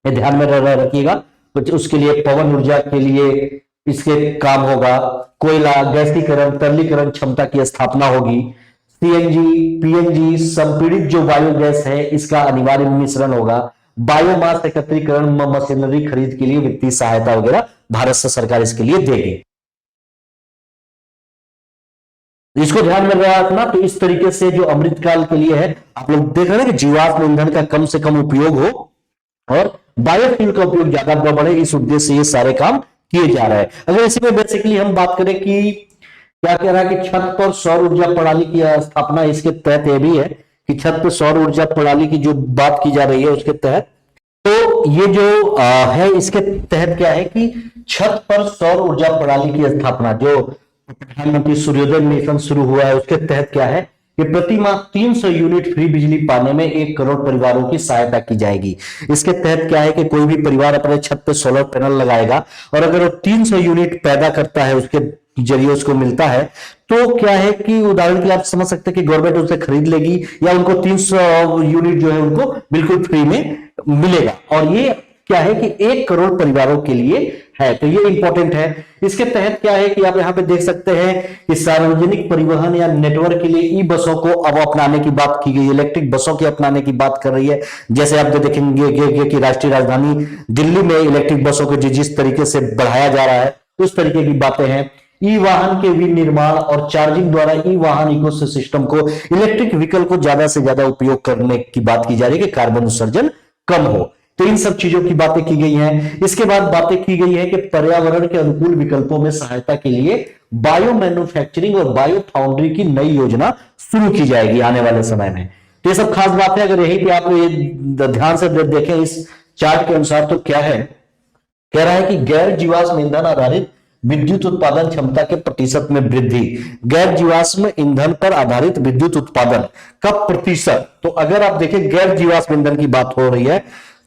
ये ध्यान में रखिएगा। कुछ उसके लिए पवन ऊर्जा के लिए इसके काम होगा, कोयला गैसीकरण तरलीकरण क्षमता की स्थापना होगी, सीएनजी पीएनजी संपीड़ित जो बायोगैस है इसका अनिवार्य मिश्रण होगा, बायोमास एकत्रीकरण मशीनरी खरीद के लिए वित्तीय सहायता वगैरह भारत सरकार इसके लिए देगी। इसको ध्यान में रखना। तो इस तरीके से जो अमृतकाल के लिए है, आप लोग देख रहे हैं कि जीवाश्म ईंधन का कम से कम उपयोग हो और बायोफ्यूल का उपयोग ज्यादा बढ़े, इस उद्देश्य से ये सारे काम किए जा रहे हैं। अगर इसी में बेसिकली हम बात करें कि क्या कह रहा है कि छत पर सौर ऊर्जा प्रणाली की स्थापना, इसके तहत यह भी है कि छत पर सौर ऊर्जा प्रणाली की जो बात की जा रही है उसके तहत, तो ये जो है इसके तहत क्या है कि छत पर सौर ऊर्जा प्रणाली की स्थापना, जो प्रधानमंत्री सूर्योदय मिशन शुरू हुआ है उसके तहत क्या है कि प्रति माह 300 यूनिट फ्री बिजली पाने में 1 करोड़ परिवारों की सहायता की जाएगी। इसके तहत क्या है कि कोई भी परिवार अपने छत पे सोलर पैनल लगाएगा और अगर वो 300 यूनिट पैदा करता है, उसके जरिए उसको मिलता है, तो क्या है कि उदाहरण के लिए आप समझ सकते हैं कि गवर्नमेंट उसे खरीद लेगी या उनको 300 यूनिट जो है उनको बिल्कुल फ्री में मिलेगा। और ये क्या है कि 1 करोड़ परिवारों के लिए है, तो ये इंपॉर्टेंट है। इसके तहत क्या है कि आप यहाँ पे देख सकते हैं कि सार्वजनिक परिवहन या नेटवर्क के लिए ई बसों को अब अपनाने की बात की गई, इलेक्ट्रिक बसों के अपनाने की बात कर रही है। जैसे आप देखेंगे कि राष्ट्रीय राजधानी दिल्ली में इलेक्ट्रिक बसों को जिस तरीके से बढ़ाया जा रहा है उस तरीके की बातें हैं। ई वाहन के विनिर्माण और चार्जिंग द्वारा ई वाहन इकोसिस्टम को, इलेक्ट्रिक व्हीकल को ज्यादा से ज्यादा उपयोग करने की बात की जा रही है कि कार्बन उत्सर्जन कम हो। तो इन सब चीजों की बातें की गई हैं। इसके बाद बातें की गई है कि पर्यावरण के अनुकूल विकल्पों में सहायता के लिए बायो मैन्युफैक्चरिंग और बायो फाउंड्री की नई योजना शुरू की जाएगी आने वाले समय में। तो ये सब खास बात है। अगर यही पे आप ये ध्यान से देखें इस चार्ट के अनुसार, तो क्या है, कह रहा है कि गैर जीवाश्म ईंधन आधारित विद्युत उत्पादन क्षमता के प्रतिशत में वृद्धि। गैर जीवाश्म ईंधन पर आधारित विद्युत उत्पादन का प्रतिशत, तो अगर आप देखें गैर जीवाश्म ईंधन की बात हो रही है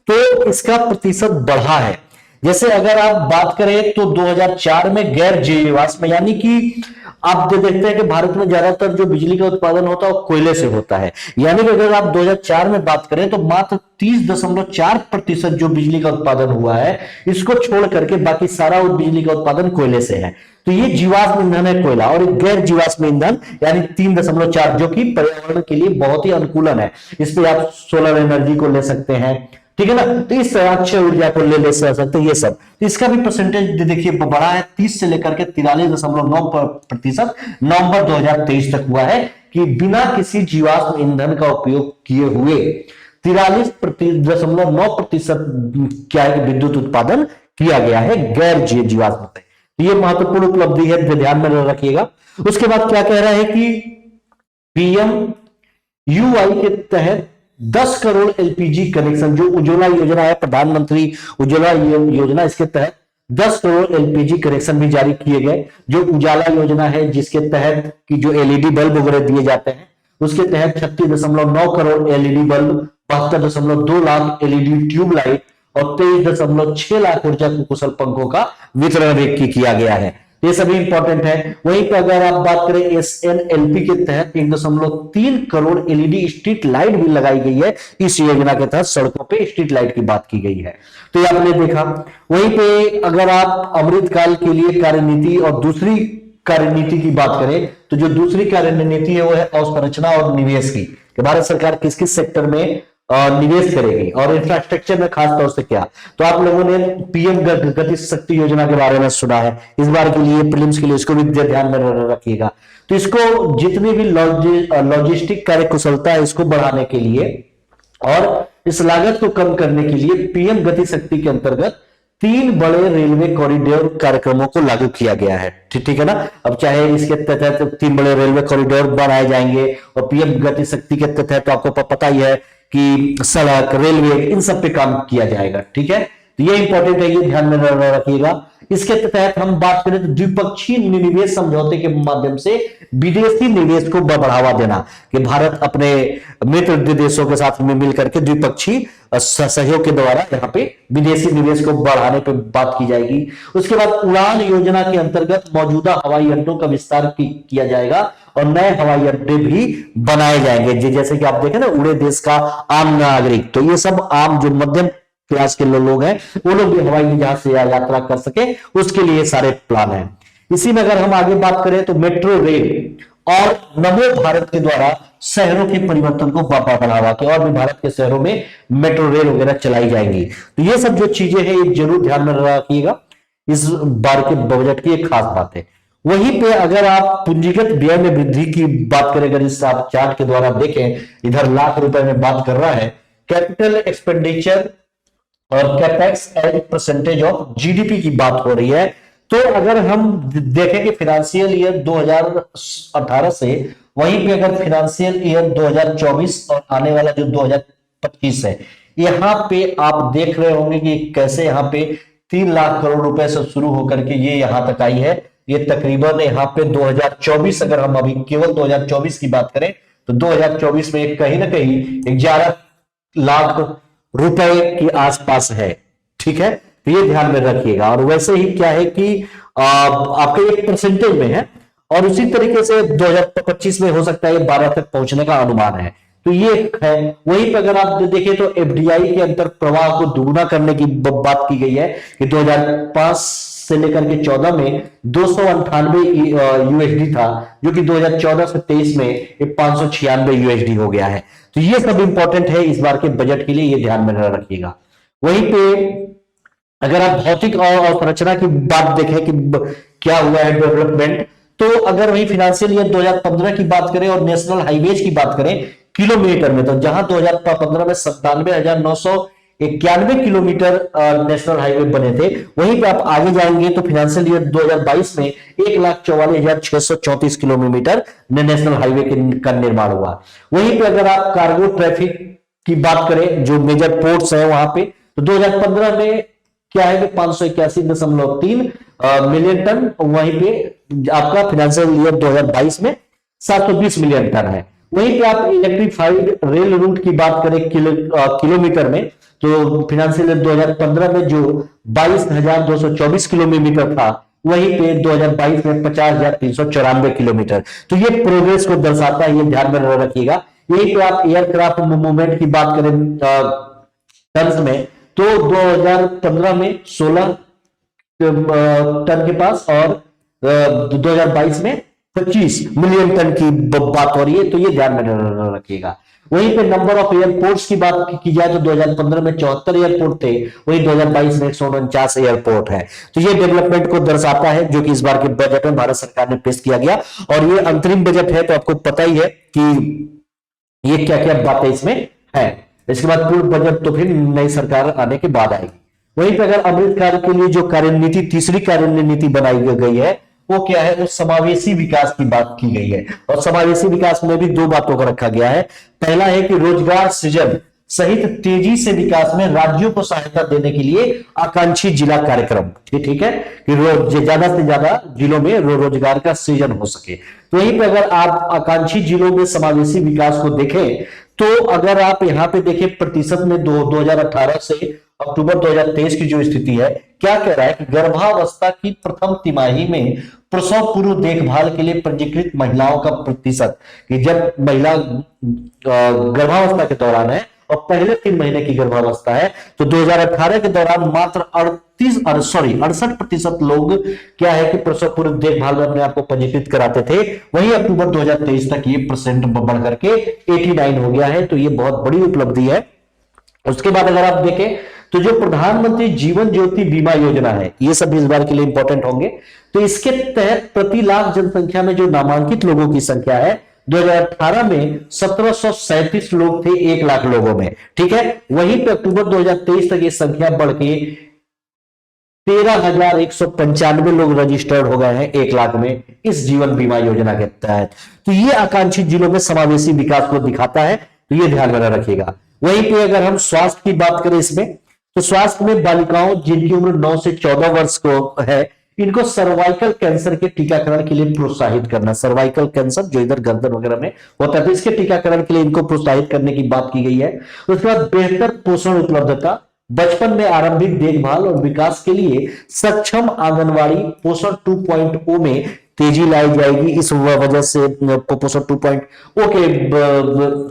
तो इसका प्रतिशत बढ़ा है। जैसे अगर आप बात करें तो 2004 में गैर जीवाश्म, यानी कि आप देखते हैं कि भारत में ज्यादातर जो बिजली का उत्पादन होता है वो कोयले से होता है, यानी कि अगर आप 2004 में बात करें तो मात्र 30.4% जो बिजली का उत्पादन हुआ है, इसको छोड़ करके बाकी सारा बिजली का उत्पादन कोयले से है। तो ये जीवाश्म ईंधन है कोयला, और गैर जीवाश्म ईंधन यानी 3.4 जो कि पर्यावरण के लिए बहुत ही अनुकूलन है। इस पे आप सोलर एनर्जी को ले सकते हैं, ठीक है ना, तो इस तरह अक्षय ऊर्जा को ले सकते हैं। ये सब तो इसका भी परसेंटेज देखिए बढ़ा है, 30 से लेकर के 43.9% नवंबर 2023 तक हुआ है कि बिना किसी जीवाश्म ईंधन का उपयोग किए हुए 43.9% क्या है विद्युत उत्पादन किया गया है गैर जीवाश्म से। ये महत्वपूर्ण उपलब्धि है, ध्यान में रखिएगा। उसके बाद क्या कह रहा है कि पीएम यूआई के तहत 10 करोड़ एलपीजी कनेक्शन, जो उज्ज्वला योजना है, प्रधानमंत्री उज्ज्वला योजना, इसके तहत 10 करोड़ एलपीजी कनेक्शन भी जारी किए गए। जो उजाला योजना है जिसके तहत कि जो एलईडी बल्ब वगैरह दिए जाते हैं, उसके तहत 36.9 crore LED bulb, 72.2 lakh LED tubelight और 23.6 लाख ऊर्जा कुशल पंखों का वितरण भी किया गया है। ये सभी इंपॉर्टेंट है। वहीं पर अगर आप बात करें एसएनएलपी के तहत 1.3 करोड़ एलईडी स्ट्रीट लाइट भी लगाई गई है। इस योजना के तहत सड़कों पे स्ट्रीट लाइट की बात की गई है, तो ये आपने देखा। वहीं पे अगर आप अमृतकाल के लिए कार्यनीति और दूसरी कार्यनीति की बात करें, तो जो दूसरी कार्यनीति है वो है अवसंरचना और निवेश की, कि भारत सरकार किस किस सेक्टर में निवेश करेगी और इंफ्रास्ट्रक्चर में खास तौर से क्या। तो आप लोगों ने पीएम गति शक्ति योजना के बारे में सुना है, इस बार के लिए प्रीलिम्स के लिए इसको भी ध्यान में रखिएगा। तो इसको जितनी भी लॉजिस्टिक कार्य कुशलता है इसको बढ़ाने के लिए और इस लागत को कम करने के लिए पीएम गति शक्ति के अंतर्गत 3 बड़े रेलवे कॉरिडोर कार्यक्रमों को लागू किया गया है, ठीक है ना। अब चाहे इसके तहत 3 बड़े रेलवे कॉरिडोर बनाए जाएंगे और पीएम गति शक्ति के तहत तो आपको पता ही है कि सड़क, रेलवे, इन सब पे काम किया जाएगा, ठीक है। तो ये इंपॉर्टेंट है, ये ध्यान में रखिएगा। इसके तहत हम बात करें तो द्विपक्षीय निवेश समझौते के माध्यम से विदेशी निवेश को बढ़ावा देना, कि भारत अपने मित्र देशों के साथ में मिलकर के द्विपक्षीय सहयोग के द्वारा यहाँ पे विदेशी निवेश को बढ़ाने पे बात की जाएगी। उसके बाद उड़ान योजना के अंतर्गत मौजूदा हवाई अड्डों का विस्तार किया जाएगा और नए हवाई अड्डे भी बनाए जाएंगे। जैसे कि आप देखें ना, उड़े देश का आम नागरिक, तो ये सब आम जो मध्यम क्लास के लोग हैं वो लोग भी हवाई जहाज से यात्रा कर सके, उसके लिए सारे प्लान हैं। इसी में अगर हम आगे बात करें तो मेट्रो रेल और नमो भारत के द्वारा शहरों के परिवर्तन को बढ़ावा के और भी भारत के शहरों में मेट्रो रेल वगैरह चलाई जाएंगी। तो ये सब जो चीजें हैं ये जरूर ध्यान में रखिएगा, इस बार के बजट की एक खास बात है। वहीं पे अगर आप पूंजीगत व्यय में वृद्धि की बात करें, अगर इस आप चार्ट के द्वारा देखें, इधर लाख रुपए में बात कर रहा है, कैपिटल एक्सपेंडिचर और capex as percentage of GDP की बात हो रही है। तो अगर हम देखें कि फाइनेंशियल ईयर 2018 से वहीं पे अगर फाइनेंशियल ईयर 2024 और आने वाला जो 2025 है, यहां पे आप देख रहे होंगे कि कैसे यहां पे 3 लाख करोड़ रुपए से शुरू होकर के ये यहां तक आई है। ये तकरीबन यहाँ पे 2024, अगर हम अभी केवल 2024 की बात करें तो 2024 में कहीं ना कहीं 11 लाख रुपए के आसपास है। ठीक है, तो ये ध्यान में रखिएगा। और वैसे ही क्या है कि आपके एक परसेंटेज में है और उसी तरीके से 2025 में हो सकता है 12 तक पहुंचने का अनुमान है। तो ये है। वहीं पर अगर आप देखें तो एफडीआई के अंतर प्रवाह को दुगुना करने की बात की गई है कि 2005 से लेकर के 14 में 298 यूएसडी था, जो कि 2014 से 23 में 596 यूएसडी हो गया है। तो ये सब इंपॉर्टेंट है इस बार के बजट के लिए, ये ध्यान में रखिएगा। वहीं पे अगर आप भौतिक और संरचना की बात देखें कि क्या हुआ है डेवलपमेंट, तो अगर वही फाइनेंशियल ईयर 2015 की बात करें और नेशनल हाईवेज की बात करें किलोमीटर में, तो जहां 2015 में 97,991 किलोमीटर नेशनल हाईवे बने थे, वहीं पे आप आगे जाएंगे तो फाइनेंशियल ईयर 2022 में 1,44,634 किलोमीटर नेशनल हाईवे का निर्माण हुआ। वहीं पे अगर आप कार्गो ट्रैफिक की बात करें, जो मेजर पोर्ट्स है वहां पे, तो 2015 में क्या है कि 581.3 मिलियन टन, वहीं पे आपका फाइनेंशियल ईयर 2022 में 720 मिलियन टन है। वहीं पे आप इलेक्ट्रिफाइड रेल रूट की बात करें किलोमीटर में, तो फाइनेंशियल ईयर 2015 में जो 22,224 किलोमीटर था, वहीं पे 2022 में 50,394 किलोमीटर। तो ये प्रोग्रेस को दर्शाता है, ये ध्यान में रखिएगा। यहीं पे आप एयरक्राफ्ट मूवमेंट की बात करें टर्म्स में, तो 2015 में 16 टन के पास और 2022 में 25 मिलियन टन की बात हो रही है। तो ये ध्यान में रखिएगा। वहीं पे नंबर ऑफ एयरपोर्ट्स की बात की जाए तो 2015 में 74 एयरपोर्ट थे, वहीं 2022 में 149 एयरपोर्ट है। तो ये डेवलपमेंट को दर्शाता है, जो कि इस बार के बजट में भारत सरकार ने पेश किया गया। और ये अंतरिम बजट है, तो आपको पता ही है कि ये क्या क्या बातें इसमें है। इसके बाद पूर्ण बजट तो फिर नई सरकार आने के बाद आएगी। वहीं पर अगर अमृतकाल के लिए जो कार्यनीति, तीसरी कार्यनीति बनाई गई है, वो क्या है, वो समावेशी विकास की बात की गई है। और समावेशी विकास में भी 2 बातों को रखा गया है। पहला है कि रोजगार सृजन सहित तेजी से विकास में राज्यों को सहायता देने के लिए आकांक्षी जिला कार्यक्रम, ठीक है, कि ज्यादा से ज्यादा जिलों में रोजगार का सृजन हो सके। तो वहीं पर अगर आप आकांक्षी जिलों में समावेशी विकास को देखें, तो अगर आप यहां पे देखें प्रतिशत में 2018 से अक्टूबर 2023 की जो स्थिति है, क्या कह रहा है कि गर्भावस्था की प्रथम तिमाही में प्रसव पूर्व देखभाल के लिए पंजीकृत महिलाओं का प्रतिशत, कि जब महिला गर्भावस्था के दौरान है और पहले 3 महीने की गर्भावस्था है, तो 2018 के दौरान मात्र 68% लोग क्या है कि प्रसव पूर्व देखभाल में अपने आप को पंजीकृत कराते थे। वहीं अक्टूबर 2023 तक ये परसेंट बढ़ करके 89 हो गया है। तो ये बहुत बड़ी उपलब्धि है। उसके बाद अगर आप देखें तो जो प्रधानमंत्री जीवन ज्योति बीमा योजना है, ये सब इस बार के लिए इंपॉर्टेंट होंगे। तो इसके तहत प्रति लाख जनसंख्या में जो नामांकित लोगों की संख्या है, 2018 में 1737 लोग थे 1 लाख लोगों में, ठीक है। वहीं पे अक्टूबर 2023 तक ये संख्या बढ़ के 13,195 लोग रजिस्टर्ड हो गए हैं 1 लाख में इस जीवन बीमा योजना के तहत। तो ये आकांक्षी जिलों में समावेशी विकास को दिखाता है, तो ये ध्यान में रखिएगा। वहीं पे अगर हम स्वास्थ्य की बात करें इसमें, तो स्वास्थ्य में बालिकाओं जिनकी उम्र 9 से 14 वर्ष को है, इनको सर्वाइकल कैंसर के टीकाकरण के लिए प्रोत्साहित करना। सर्वाइकल कैंसर जो इधर गर्दन वगैरह में होता है, तो इसके टीकाकरण के लिए इनको प्रोत्साहित करने की बात की गई है। उसके बाद बेहतर पोषण उपलब्धता, बचपन में आरंभिक देखभाल और विकास के लिए सक्षम आंगनवाड़ी पोषण 2.0 में तेजी लाई जाएगी। इस वजह से पोषण 2.0 के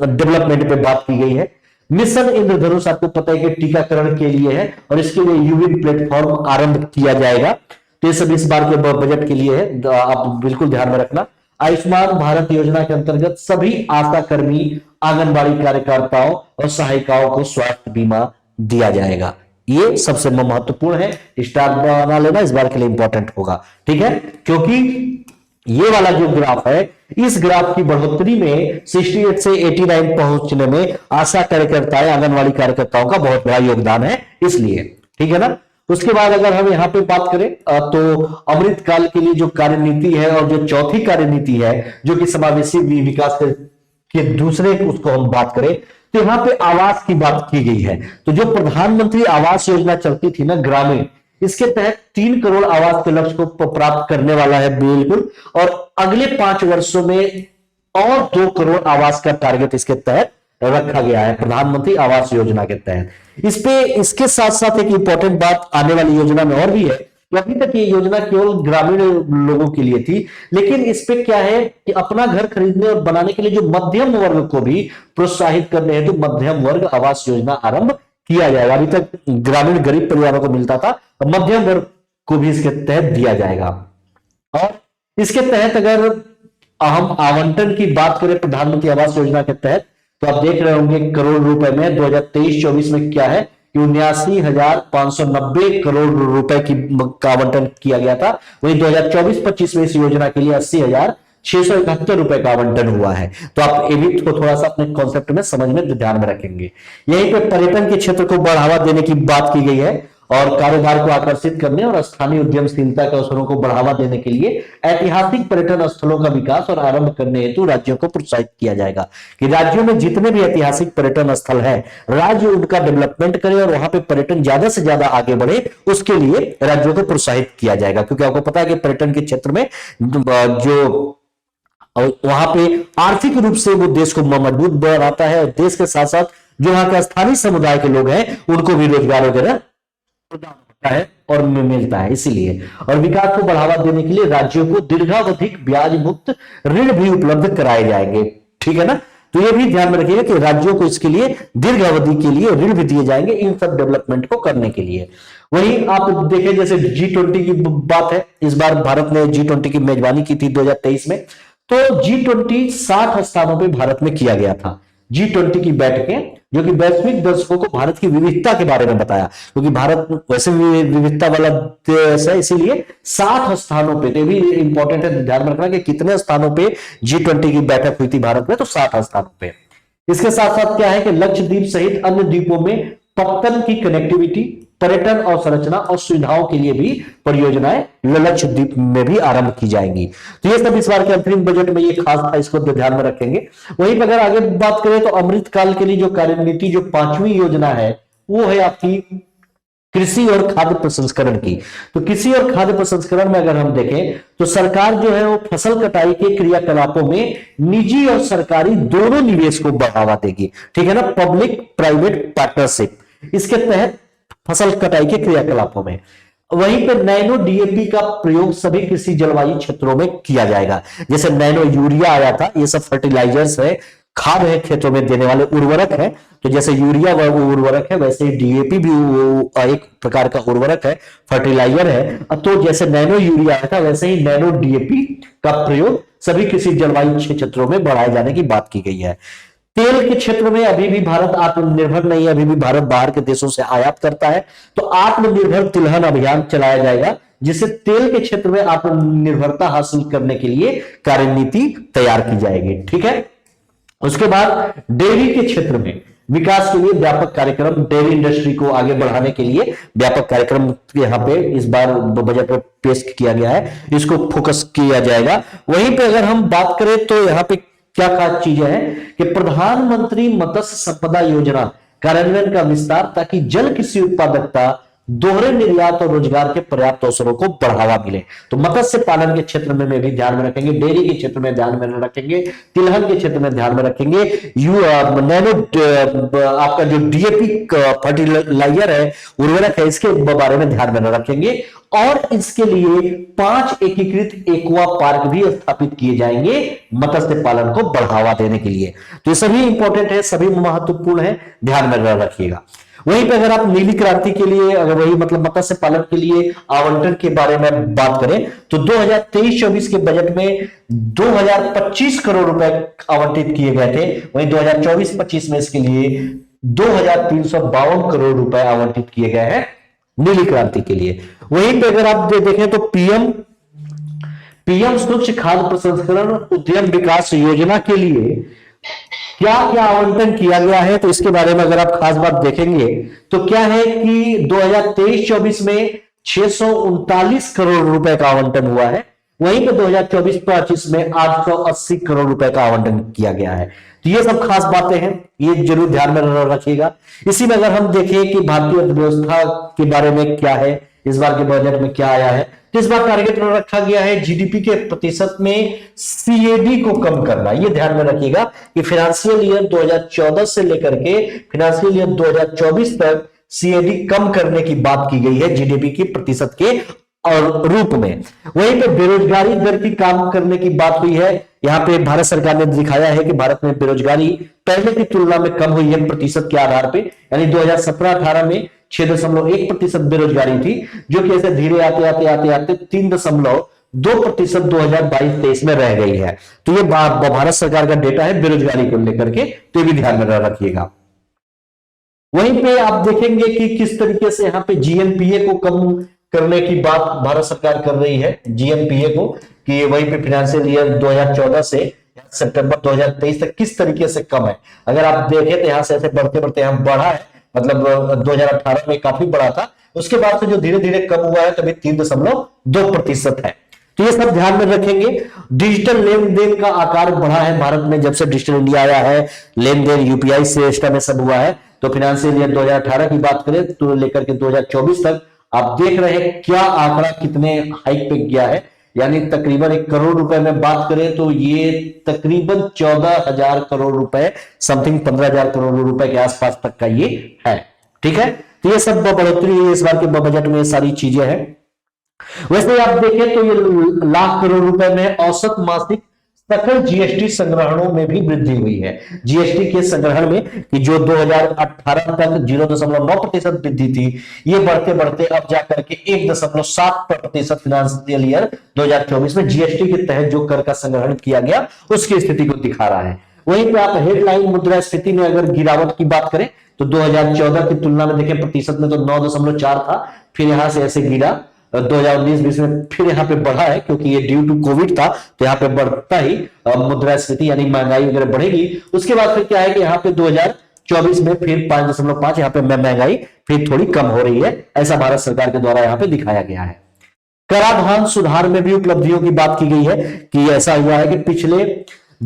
डेवलपमेंट पे बात की गई है। मिशन इंद्रधनुष आपको पता है कि टीकाकरण के लिए है और इसके लिए यूविन प्लेटफॉर्म आरंभ किया जाएगा। तो ये सब इस बार के बजट के लिए है, आप बिल्कुल ध्यान में रखना। आयुष्मान भारत योजना के अंतर्गत सभी आशा कर्मी, आंगनबाड़ी कार्यकर्ताओं और सहायिकाओं को स्वास्थ्य बीमा दिया जाएगा। ये सबसे महत्वपूर्ण है, स्टार बना लेना, इस बार के लिए इंपॉर्टेंट होगा, ठीक है। क्योंकि ये वाला जो ग्राफ है, इस ग्राफ की बढ़ोतरी में 68 से 89 पहुंचने में आशा कार्यकर्ताएं, आंगनवाड़ी कार्यकर्ताओं का बहुत बड़ा योगदान है, इसलिए, ठीक है ना। उसके बाद अगर हम यहाँ पे बात करें तो अमृतकाल के लिए जो कार्यनीति है और जो चौथी कार्यनीति है जो कि समावेशी विकास के दूसरे उसको हम बात करें, तो यहाँ पे आवास की बात की गई है। तो जो प्रधानमंत्री आवास योजना चलती थी ना ग्रामीण, इसके तहत 3 करोड़ आवास के लक्ष्य को प्राप्त करने वाला है बिल्कुल, और अगले 5 वर्षों में और 2 करोड़ आवास का टारगेट इसके तहत रखा गया है, प्रधानमंत्री आवास योजना के तहत। इस पे इसके साथ साथ एक इंपॉर्टेंट बात आने वाली योजना में और भी है कि अभी तक ये योजना केवल ग्रामीण लोगों के लिए थी, लेकिन इस पे क्या है कि अपना घर खरीदने और बनाने के लिए जो मध्यम वर्ग को भी प्रोत्साहित करने हेतु मध्यम वर्ग आवास योजना आरंभ किया जाएगा। अभी तक ग्रामीण गरीब परिवारों को मिलता था, मध्यम वर्ग को भी इसके तहत दिया जाएगा। और इसके तहत अगर हम आवंटन की बात करें प्रधानमंत्री आवास योजना के तहत, तो आप देख रहे होंगे करोड़ रुपए में 2023-24 में क्या है कि 79,590 करोड़ रुपए की आवंटन किया गया था। वहीं 2024-25 में इस योजना के लिए 80,671 रुपए का आवंटन हुआ है। तो आप एबिट को थोड़ा सा अपने कॉन्सेप्ट में समझ में ध्यान में रखेंगे। यहीं पे पर्यटन के क्षेत्र को बढ़ावा देने की बात की गई है और कारोबार को आकर्षित करने और स्थानीय उद्यमशीलता के अवसरों को बढ़ावा देने के लिए ऐतिहासिक पर्यटन स्थलों का विकास और आरंभ करने हेतु राज्यों को प्रोत्साहित किया जाएगा कि राज्यों में जितने भी ऐतिहासिक पर्यटन स्थल है, राज्य उनका डेवलपमेंट करे और वहां पे पर्यटन ज्यादा से ज्यादा आगे बढ़े, उसके लिए राज्यों को प्रोत्साहित किया जाएगा। क्योंकि आपको पता है कि पर्यटन के क्षेत्र में जो वहां पे आर्थिक रूप से वो देश को मजबूत बनाता है और देश के साथ साथ जो वहां के स्थानीय समुदाय के लोग हैं उनको भी रोजगार वगैरह प्रदान होता है और मिलता है। इसीलिए और विकास को बढ़ावा देने के लिए राज्यों को दीर्घावधिक ब्याज मुक्त ऋण भी उपलब्ध कराए जाएंगे, ठीक है ना। तो ये भी ध्यान में रखिएगा कि राज्यों को इसके लिए दीर्घावधि के लिए ऋण भी दिए जाएंगे इन सब डेवलपमेंट को करने के लिए। वहीं आप देखें जैसे G20 की बात है, इस बार भारत ने G20 की मेजबानी की थी 2023 में। तो G20 60 स्थानों पे भारत में किया गया था। G20 की बैठकें जो कि वैश्विक दर्शकों को भारत की विविधता के बारे में बताया, क्योंकि भारत वैसे भी विविधता वाला देश है, इसीलिए 60 स्थानों पे, तो भी इंपॉर्टेंट है ध्यान रखना कि कितने स्थानों पे G20 की बैठक हुई थी भारत में, तो 60 स्थानों पे। इसके साथ साथ क्या है कि लक्षद्वीप सहित अन्य द्वीपों में पत्तन की कनेक्टिविटी, पर्यटन और संरचना और सुविधाओं के लिए भी परियोजनाएं लक्षद्वीप में भी आरंभ की जाएंगी। तो ये सब इस बार के अंतरिम बजट में ये खास था, इसको ध्यान में रखेंगे। वहीं पर अगर आगे बात करें तो अमृतकाल के लिए जो कार्यनीति जो 5वीं योजना है वो है आपकी कृषि और खाद्य प्रसंस्करण की। तो कृषि और खाद्य प्रसंस्करण में अगर हम देखें तो सरकार जो है वो फसल कटाई के क्रियाकलापों में निजी और सरकारी दोनों निवेश को बढ़ावा देगी, ठीक है ना, पब्लिक प्राइवेट पार्टनरशिप, इसके तहत फसल कटाई के क्रियाकलापों में। वहीं पर नैनो डीएपी का प्रयोग सभी कृषि जलवायु क्षेत्रों में किया जाएगा। जैसे नैनो यूरिया आया था, ये सब फर्टिलाइजर्स है, खाद है, खेतों में देने वाले उर्वरक है। तो जैसे यूरिया वो उर्वरक है, वैसे ही डीएपी भी एक प्रकार का उर्वरक है, फर्टिलाइजर है। तो जैसे नैनो यूरिया आया था वैसे ही नैनो डीएपी का प्रयोग सभी कृषि जलवायु क्षेत्रों में बढ़ाए जाने की बात की गई है। तेल के क्षेत्र में अभी भी भारत आत्मनिर्भर नहीं है, अभी भी भारत बाहर के देशों से आयात करता है। तो आत्मनिर्भर तिलहन अभियान चलाया जाएगा जिससे तेल के क्षेत्र में आत्मनिर्भरता हासिल करने के लिए कार्यनीति तैयार की जाएगी, ठीक है। उसके बाद डेयरी के क्षेत्र में विकास के लिए व्यापक कार्यक्रम, डेयरी इंडस्ट्री को आगे बढ़ाने के लिए व्यापक कार्यक्रम यहाँ पे इस बार बजट में पेश किया गया है, इसको फोकस किया जाएगा। वहीं पे अगर हम बात करें तो यहाँ पे क्या खास चीजें हैं कि प्रधानमंत्री मत्स्य संपदा योजना कार्यान्वयन का विस्तार, ताकि जल कृषि उत्पादकता, दोहरे निर्यात और रोजगार के पर्याप्त अवसरों को बढ़ावा मिले। तो मत्स्य पालन के क्षेत्र में भी ध्यान में रखेंगे, डेयरी के क्षेत्र में ध्यान में रखेंगे, तिलहन के क्षेत्र में ध्यान में रखेंगे, नैनो आपका जो डीएपी फर्टिलाइजर है, उर्वरक है, इसके बारे में ध्यान में रखेंगे। और इसके लिए 5 एकीकृत एक्वा पार्क भी स्थापित किए जाएंगे मत्स्य पालन को बढ़ावा देने के लिए। तो ये सभी इंपॉर्टेंट है, सभी महत्वपूर्ण है, ध्यान में रखिएगा। वहीं पे अगर आप नीली क्रांति के लिए, अगर वही मतलब मत्स्य पालन के लिए आवंटन के बारे में बात करें तो 2023-24 के बजट में 2025 करोड़ रुपए आवंटित किए गए थे। वहीं 2024-25 में इसके लिए 2352 करोड़ रुपए आवंटित किए गए हैं नीली क्रांति के लिए। वहीं पे अगर आप देखें तो पीएम सूक्ष्म खाद्य प्रसंस्करण उद्यम विकास योजना के लिए क्या क्या आवंटन किया गया है, तो इसके बारे में अगर आप खास बात देखेंगे तो क्या है कि 2023-24 में 639 करोड़ रुपए का आवंटन हुआ है। वहीं पे 2024-25 में 880 करोड़ रुपए का आवंटन किया गया है। तो ये सब खास बातें हैं, ये जरूर ध्यान में रखिएगा। इसी में अगर हम देखें कि भारतीय अर्थव्यवस्था के बारे में क्या है, इस बार के बजट में क्या आया है, तो इस बार टारगेट रखा गया है जीडीपी के प्रतिशत में सीएडी को कम करना। ये ध्यान में रखिएगा कि फाइनेंशियल ईयर 2014 से लेकर के फाइनेंशियल ईयर 2024 तक सीएडी कम करने की बात की गई है जीडीपी की प्रतिशत के और रूप में। वहीं पे बेरोजगारी दर की काम करने की बात हुई है। यहाँ पे भारत सरकार ने दिखाया है कि भारत में बेरोजगारी पहले की तुलना में कम हुई है प्रतिशत के आधार पे, यानी 2017-18 में 6.1% बेरोजगारी थी, जो कि ऐसे धीरे आते आते आते आते 3.2% 2022-23 में रह गई है। तो ये भारत सरकार का डेटा है बेरोजगारी को लेकर के, तो ये भी ध्यान में रखिएगा। वहीं पे आप देखेंगे कि किस तरीके से यहाँ पे जीएनपीए को कम करने की बात भारत सरकार कर रही है, जीएनपीए को, कि वहीं पे फाइनेंशियल ईयर 2014 से सितंबर 2023 तक किस तरीके से कम है। अगर आप देखें तो यहाँ से ऐसे बढ़ते बढ़ते यहाँ बढ़ा है, मतलब 2018 में काफी बढ़ा था, उसके बाद से जो धीरे धीरे कम हुआ है तभी 3.2% है। तो ये सब ध्यान में रखेंगे। डिजिटल लेन देन का आकार बढ़ा है भारत में, जब से डिजिटल इंडिया आया है, लेन देन यूपीआई सिस्टम में सब हुआ है। तो फाइनेंशियल ईयर 2018 की बात करें तो लेकर के 2024 तक आप देख रहे हैं क्या आंकड़ा कितने हाइक पे गया है, यानी तकरीबन 1 करोड़ रुपए में बात करें तो ये तकरीबन 14,000 करोड़ रुपए, समथिंग 15,000 करोड़ रुपए के आसपास तक का ये है। ठीक है, तो ये सब बढ़ोतरी है इस बार के बजट में, सारी चीजें हैं। वैसे आप देखें तो ये लाख करोड़ रुपए में औसत मासिक सकल जीएसटी संग्रहणों में भी वृद्धि हुई है। जीएसटी के संग्रहण में कि जो 2018 तक 0.9% वृद्धि थी, ये बढ़ते बढ़ते अब जाकर के 1.7% फाइनेंशियल ईयर 2024 में जीएसटी के तहत जो कर का संग्रहण किया गया उसकी स्थिति को दिखा रहा है। वहीं पे आप हेडलाइन मुद्रास्फीति में अगर गिरावट की बात करें तो 2014 की तुलना में देखें प्रतिशत में तो 9.4 था, फिर यहां से ऐसे गिरा 2019-20 में, फिर यहाँ पे बढ़ा है क्योंकि ये ड्यू टू कोविड था, तो यहाँ पे बढ़ता ही मुद्रास्फीति यानी महंगाई वगैरह बढ़ेगी। उसके बाद फिर क्या है कि यहाँ पे 2024 में फिर 5.5 यहाँ पे महंगाई फिर थोड़ी कम हो रही है, ऐसा भारत सरकार के द्वारा यहाँ पे दिखाया गया है। कराधान सुधार में भी उपलब्धियों की बात की गई है कि ऐसा हुआ है कि पिछले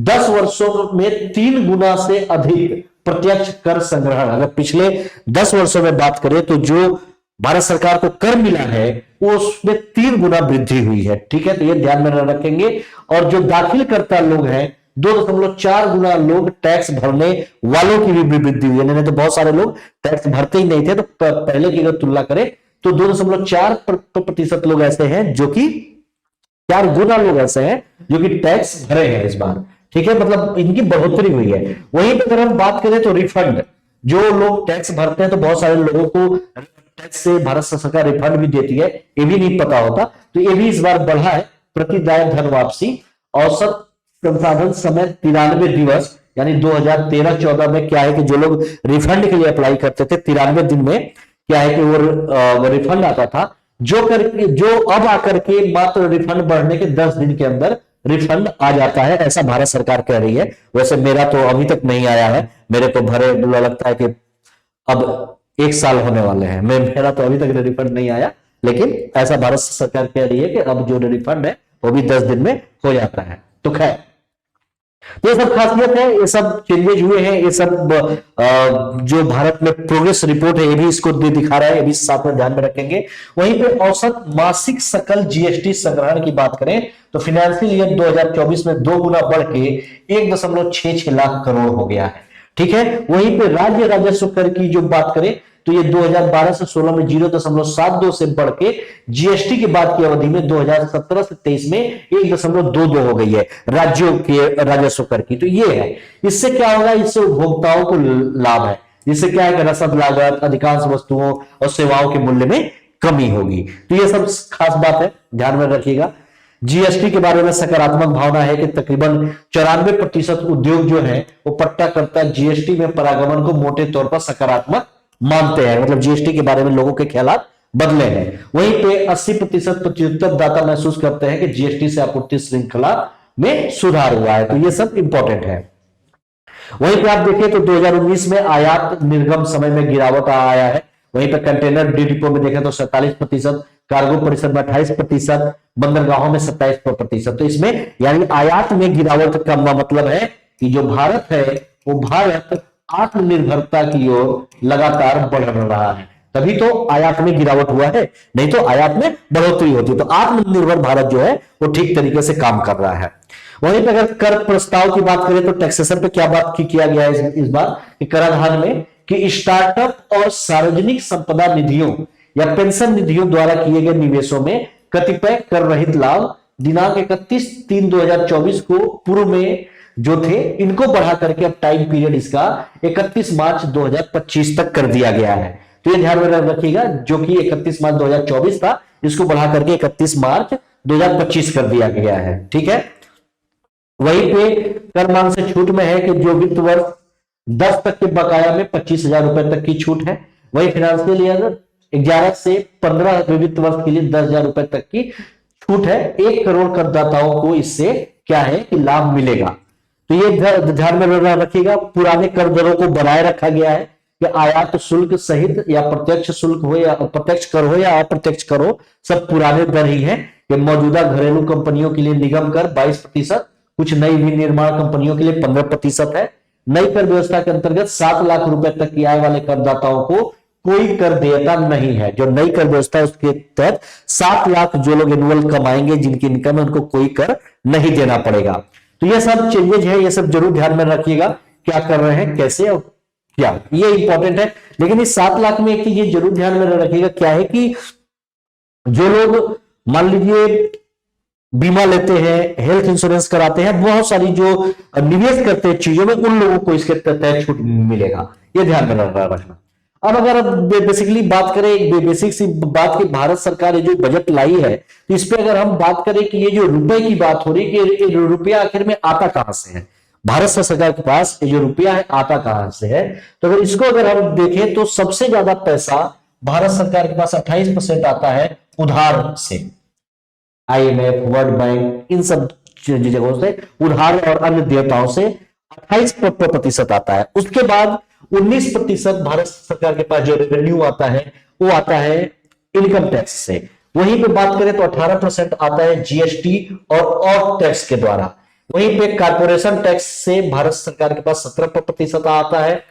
10 वर्षों में 3 गुना से अधिक प्रत्यक्ष कर संग्रहण, अगर पिछले 10 वर्षों में बात करें तो जो भारत सरकार को कर मिला है वो उसमें 3 गुना वृद्धि हुई है। ठीक है, तो ये ध्यान में रखेंगे। और जो दाखिलकर्ता लोग हैं 2.4 गुना लोग टैक्स भरने वालों की भी वृद्धि हुई है। नहीं तो बहुत सारे लोग टैक्स भरते ही नहीं थे, तो पहले की अगर तुलना करें तो 2.4% लोग ऐसे हैं जो कि 4 गुना लोग ऐसे हैं जो कि टैक्स भरे हैं इस बार। ठीक है, मतलब इनकी बढ़ोतरी हुई है। वहीं पर अगर हम बात करें तो रिफंड, जो लोग टैक्स भरते हैं तो बहुत सारे लोगों को टैक्स से भारत सरकार रिफंड भी देती है, ये भी नहीं पता होता, तो ये भी इस बार बढ़ा है। प्रतिदाय धन वापसी औसत संसाधन समय 93 दिवस, यानी 2013-14 में क्या है कि जो लोग रिफंड के लिए अप्लाई करते थे 93 दिन में क्या है कि वो रिफंड आता था, जो अब आकर के मात्र रिफंड बढ़ने के 10 दिन के अंदर रिफंड आ जाता है, ऐसा भारत सरकार कह रही है। वैसे मेरा तो अभी तक नहीं आया है, मेरे को भरे लगता है कि अब 1 साल होने वाले हैं, मेरा तो अभी तक रिफंड नहीं आया, लेकिन ऐसा भारत सरकार कह रही है कि अब जो रिफंड है वो भी 10 दिन में हो जाता है। तो खैर तो ये सब खासियत है, ये सब चेंजेज हुए हैं, ये सब जो भारत में प्रोग्रेस रिपोर्ट है ये भी इसको दिखा रहा है, ये भी साथ में ध्यान में रखेंगे। वहीं पे औसत मासिक सकल जीएसटी संग्रहण की बात करें तो फाइनेंशियल ईयर 2024 में 2 गुना बढ़ के 1.66 लाख करोड़ हो गया है। ठीक है, वहीं पे राज्य राजस्व कर की जो बात करें तो ये 2012 से 16 में 0.72 से बढ़ के जीएसटी के बाद की अवधि में 2017 से 23 में 1.22 हो गई है राज्यों के राजस्व कर की। तो ये है, इससे क्या होगा, इससे उपभोक्ताओं को लाभ है, जिससे क्या है कि रसद लागत, अधिकांश वस्तुओं और सेवाओं के मूल्य में कमी होगी। तो ये सब खास बात है, ध्यान में रखिएगा। जीएसटी के बारे में सकारात्मक भावना है कि तकरीबन 94% उद्योग जो है वो पट्टाकर्ता जीएसटी में परागमन को मोटे तौर पर सकारात्मक मानते हैं, मतलब जीएसटी के बारे में लोगों के ख्यालात बदले हैं। वहीं पे 80% प्रत्युत्तरदाता महसूस करते हैं कि जीएसटी से आपूर्ति श्रृंखला में सुधार हुआ है। तो ये सब इंपॉर्टेंट है। वहीं पे आप देखिए तो 2019 में आयात निर्गम समय में गिरावट आया है। वहीं पे कंटेनर डिपो में देखें तो 47%, कार्गो परिषद में 28%, बंदरगाहों में 27%। तो इसमें यानी आयात में गिरावट का मतलब है कि जो भारत है वो भारत आत्मनिर्भरता की ओर लगातार बढ़ रहा है, तभी तो आयात में गिरावट हुआ है, नहीं तो आयात में बढ़ोतरी होती। तो आत्मनिर्भर भारत जो है वो ठीक तरीके से काम कर रहा है। वहीं पर अगर कर प्रस्ताव की बात करें तो टैक्सेशन पे क्या बात किया गया है इस बार कि कराधान में कि स्टार्टअप और सार्वजनिक संपदा निधियों या पेंशन निधियों द्वारा किए गए निवेशों में कतिपय कर रहित लाभ दिनांक 31/3/2024 को पूर्व में जो थे इनको बढ़ा करके अब टाइम पीरियड इसका 31 मार्च 2025 तक कर दिया गया है। तो ये ध्यान में रखिएगा, जो कि 31 मार्च 2024 था इसको बढ़ा करके 31 मार्च 2025 कर दिया गया है। ठीक है, वहीं पे कर मान से छूट में है कि जो वित्त वर्ष 10 तक के बकाया में 25,000 रुपए तक की छूट है। वही फाइनेंशियल ईयर 11 से 15 वित्त वर्ष के लिए 10,000 रुपए तक की छूट है। 1 करोड़ करदाताओं को इससे क्या है कि लाभ मिलेगा। तो ये ध्यान में रखिएगा, पुराने कर दरों को बनाए रखा गया है कि आयात शुल्क सहित या प्रत्यक्ष शुल्क हो या प्रत्यक्ष कर हो या अप्रत्यक्ष कर हो, सब पुराने दर ही है। कि मौजूदा घरेलू कंपनियों के लिए निगम कर 22%, कुछ नई विनिर्माण कंपनियों के लिए 15% है। नई कर व्यवस्था के अंतर्गत 7 लाख रुपए तक की आय वाले करदाताओं को कोई कर देयता नहीं है। जो नई कर व्यवस्था है उसके तहत 7 लाख जो लोग एनुअल कमाएंगे, जिनकी इनकम है, उनको कोई कर नहीं देना पड़ेगा। तो ये सब चेंजेज है, ये सब जरूर ध्यान में रखिएगा, क्या कर रहे हैं, कैसे और क्या, ये इंपॉर्टेंट है। लेकिन इस 7 लाख में एक चीज ये जरूर ध्यान में रखिएगा, क्या है कि जो लोग मान लीजिए बीमा लेते हैं, हेल्थ इंश्योरेंस कराते हैं, बहुत सारी जो निवेश करते हैं चीजों में, उन लोगों को इसके तहत छूट मिलेगा, ये ध्यान में रखना। अब अगर बेसिकली बात करें, बेसिक सी बात की भारत सरकार ये जो बजट लाई है, तो इस पे अगर हम बात करें कि ये जो रुपए की बात हो रही है कि रुपया आखिर में आता कहां से है, भारत सरकार के पास ये जो रुपया है आता कहां से है। तो अगर इसको अगर हम देखें तो सबसे ज्यादा पैसा भारत सरकार के पास 28% आता है उधार से। IMF, वर्ल्ड बैंक, इन सब जगहों से उधार और अन्य देयताओं से 28% आता है। उसके बाद 19% भारत सरकार के पास जो रेवेन्यू आता है वो आता है इनकम टैक्स से। वहीं पे बात करें तो 18% आता है जीएसटी और टैक्स के द्वारा। वहीं पे कारपोरेशन टैक्स से भारत सरकार के पास 17% आता है।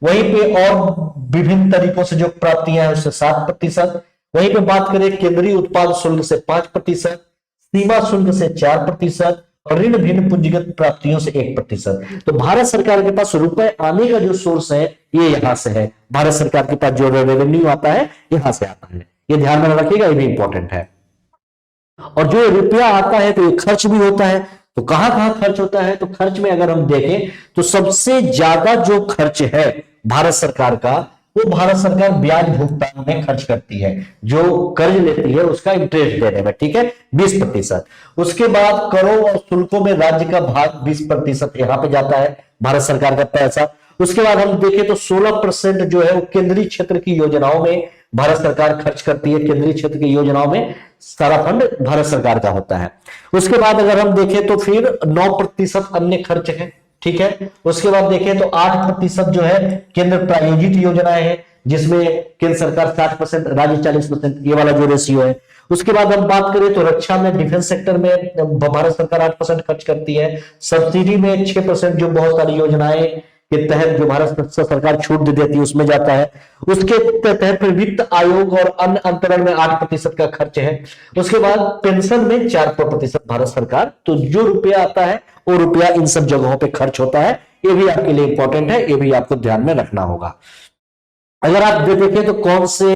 वहीं पे और विभिन्न तरीकों से जो प्राप्तियां हैं उससे 7%। वहीं पे बात करें केंद्रीय उत्पाद शुल्क से 5%, सीमा शुल्क से 4% और ऋण भिन्न पूंजीगत प्राप्तियों से 1%। तो भारत सरकार के पास रुपए आने का जो सोर्स है ये यहां से है, भारत सरकार के पास जो रेवेन्यू आता है यहां से आता है, ये ध्यान में रखिएगा, ये भी इंपॉर्टेंट है। और जो रुपया आता है तो ये खर्च भी होता है। तो कहां कहां खर्च होता है, तो खर्च में अगर हम देखें तो सबसे ज्यादा जो खर्च है भारत सरकार का, वो भारत सरकार ब्याज भुगतान में खर्च करती है, जो कर्ज लेती है उसका इंटरेस्ट देने में, ठीक है, 20%। उसके बाद करों और शुल्कों में राज्य का भाग 20% यहां पे जाता है भारत सरकार का पैसा। उसके बाद हम देखें तो 16% जो है वो केंद्रीय क्षेत्र की योजनाओं में भारत सरकार खर्च करती है। केंद्रीय क्षेत्र की योजनाओं में सारा फंड भारत सरकार का होता है। उसके बाद अगर हम देखें तो फिर 9% अन्य खर्च है, ठीक है। उसके बाद देखें तो 8% जो है केंद्र प्रायोजित योजनाएं हैं, जिसमें केंद्र सरकार 60%, राज्य 40%, ये वाला जो रेशियो है। उसके बाद हम बात करें तो रक्षा में, डिफेंस सेक्टर में भारत सरकार 8% खर्च करती है। सब्सिडी में 6% जो बहुत सारी योजनाएं के तहत जो भारत सरकार छूट दे देती है उसमें जाता है। उसके तहत फिर वित्त आयोग और अन्य अंतरण में 8% का खर्च है। उसके बाद पेंशन में 4% भारत सरकार, तो जो रुपया आता है वो रुपया इन सब जगहों पे खर्च होता है। ये भी आपके लिए इंपॉर्टेंट है, ये भी आपको ध्यान में रखना होगा। अगर आप देखें तो कौन से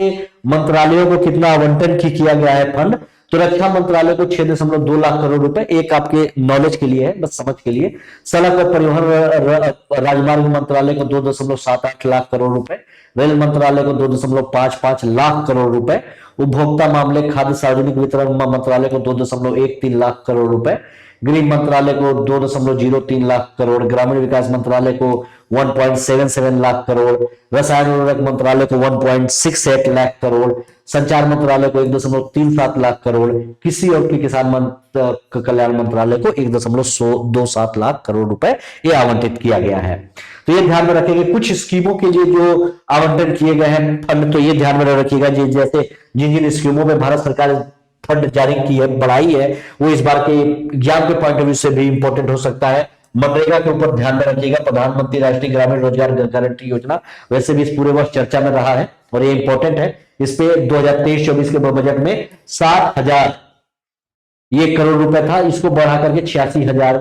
मंत्रालयों को कितना आवंटन किया गया है फंड, तो रक्षा मंत्रालय को 6.2 लाख करोड़ रुपए, एक आपके नॉलेज के लिए है, बस समझ के लिए। सड़क और परिवहन राजमार्ग मंत्रालय को 2.78 लाख करोड़ रुपए, रेल मंत्रालय को 2.55 लाख करोड़ रुपए, उपभोक्ता मामले खाद्य सार्वजनिक वितरण मंत्रालय को 2.13 लाख करोड़ रुपए, गृह मंत्रालय को 2.03 लाख करोड़, ग्रामीण विकास मंत्रालय को 1.77 लाख करोड़, रसायन उर्वरक मंत्रालय को 1.68 लाख करोड़, संचार मंत्रालय को 1.37 लाख करोड़, कृषि और किसान कल्याण मंत्रालय को 1.27 लाख करोड़ रुपए ये आवंटित किया गया है। तो ये ध्यान में रखेंगे, कुछ स्कीमों के लिए जो आवंटन किए गए हैं फंड, तो ये ध्यान में रखिएगा। जैसे जिन जिन स्कीमों में भारत सरकार फंड जारी की है, बढ़ाई है, वो इस बार के एग्जाम के पॉइंट ऑफ व्यू से भी इंपॉर्टेंट हो सकता है। मनरेगा के ऊपर ध्यान में रखिएगा, प्रधानमंत्री राष्ट्रीय ग्रामीण रोजगार गारंटी योजना वैसे भी इस पूरे वर्ष चर्चा में रहा है और ये इंपॉर्टेंट है। इस पे 2023-24 के बजट में 60,000 ये करोड़ रुपए था, इसको बढ़ा करके 86,000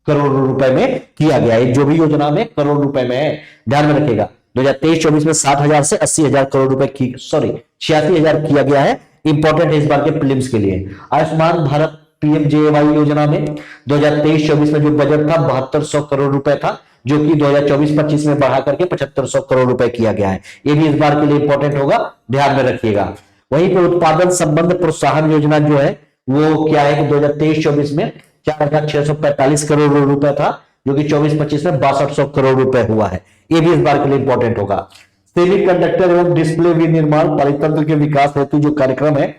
करोड़ रुपए में किया गया है। जो भी योजना में करोड़ रुपए में है, ध्यान में रखिएगा। 2023-24 में 60,000 से 80,000 करोड़ रुपए की, सॉरी 86,000 किया गया है। इंपॉर्टेंट है इस बार के प्रीलिम्स के लिए। आयुष्मान भारत पीएमजेएवाई योजना में 2023-24 में जो बजट था 7200 करोड़ रुपए था, जो कि 2024-25 में बढ़ा करके 7500 करोड़ रुपए किया गया है। ये भी इस बार के लिए इंपॉर्टेंट होगा, ध्यान में रखिएगा। वहीं पे उत्पादन संबंध प्रोत्साहन योजना जो है वो क्या है कि 2023-24 में 4,645 करोड़ रुपए था, जो कि 24-25 में 6200 करोड़ रुपए हुआ है। ये भी इस बार के लिए इंपॉर्टेंट होगा। सेमीकंडक्टर एवं डिस्प्ले विनिर्माण परितंत्र के विकास हेतु जो कार्यक्रम है,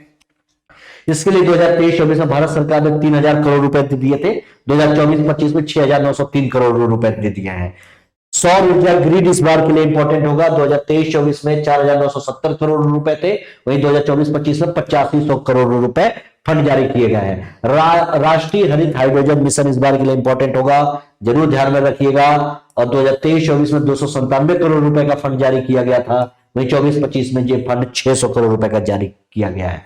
इसके लिए 2023-24 में भारत सरकार ने 3,000 करोड़ रुपए दिए थे। 2024-25 में 6,903 करोड़ रुपए दे दिए हैं। सौर ऊर्जा ग्रिड इस बार के लिए इंपॉर्टेंट होगा। 2023-24 में 4,970 करोड़ रुपए थे, वहीं 2024-25 में 8500 करोड़ रुपए फंड जारी किए गए हैं। राष्ट्रीय हरित हाइड्रोजन मिशन इस बार के लिए इंपॉर्टेंट होगा, जरूर ध्यान में रखिएगा। और 2023-24 में 297 करोड़ रुपए का फंड जारी किया गया था, वहीं 24-25 में ये फंड 600 करोड़ रुपए का जारी किया गया है।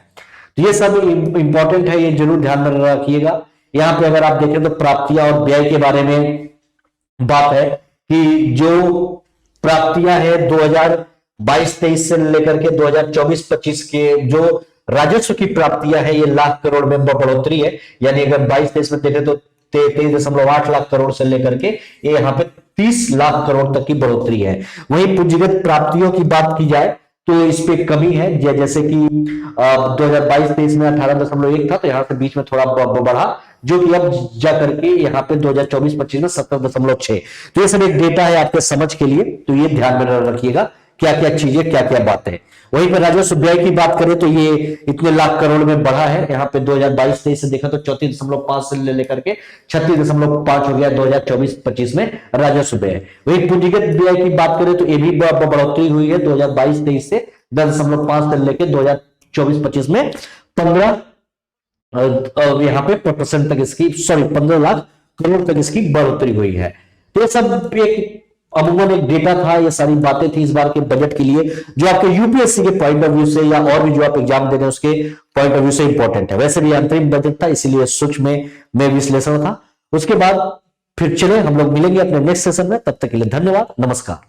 तो ये सब इंपॉर्टेंट है, ये जरूर ध्यान में रखिएगा। यहाँ पे अगर आप देखें तो प्राप्तियां और व्यय के बारे में बात है कि जो प्राप्तियां है 2022-23 से लेकर के 2024-25 के जो राजस्व की प्राप्तियां है, ये लाख करोड़ में बढ़ोतरी है। यानी अगर 22-23 में देखें तो 23.8 लाख करोड़ से लेकर के ये यहाँ पे 30 लाख करोड़ तक की बढ़ोतरी है। वहीं पूंजीगत प्राप्तियों की बात की जाए तो इस पे कमी है, जैसे कि 2022-23 में 18.1 था, तो यहाँ से बीच में थोड़ा बढ़ा, जो कि अब जाकर के यहाँ पे 2024-25 में 17.6। तो ये सब एक डेटा है आपके समझ के लिए, तो ये ध्यान में रखिएगा क्या क्या चीजें, क्या क्या बातें। वहीं पर राजस्व व्यय की बात करें तो ये इतने लाख करोड़ में बढ़ा है। यहाँ पे 2022-23 से देखा तो 34.5 से लेकर के 36.5 हो गया 2024-25 में राजस्व व्यय। वही पूंजीगत व्यय की बात करें तो ये भी बढ़ोतरी हुई है 2022-23 से 10.5 से लेकर 2024-25 में 15 यहाँ पे % तक इसकी, सॉरी 15 लाख करोड़ तक इसकी बढ़ोतरी हुई है। तो ये सब एक अमूमन एक डेटा था, ये सारी बातें थी इस बार के बजट के लिए, जो आपके यूपीएससी के पॉइंट ऑफ व्यू से या और भी जो आप एग्जाम दे रहे हैं उसके पॉइंट ऑफ व्यू से इंपॉर्टेंट है। वैसे भी अंतरिम बजट था, इसीलिए सूक्ष्म में विश्लेषण था। उसके बाद फिर चले हम लोग मिलेंगे अपने नेक्स्ट सेशन में, तब तक के लिए धन्यवाद, नमस्कार।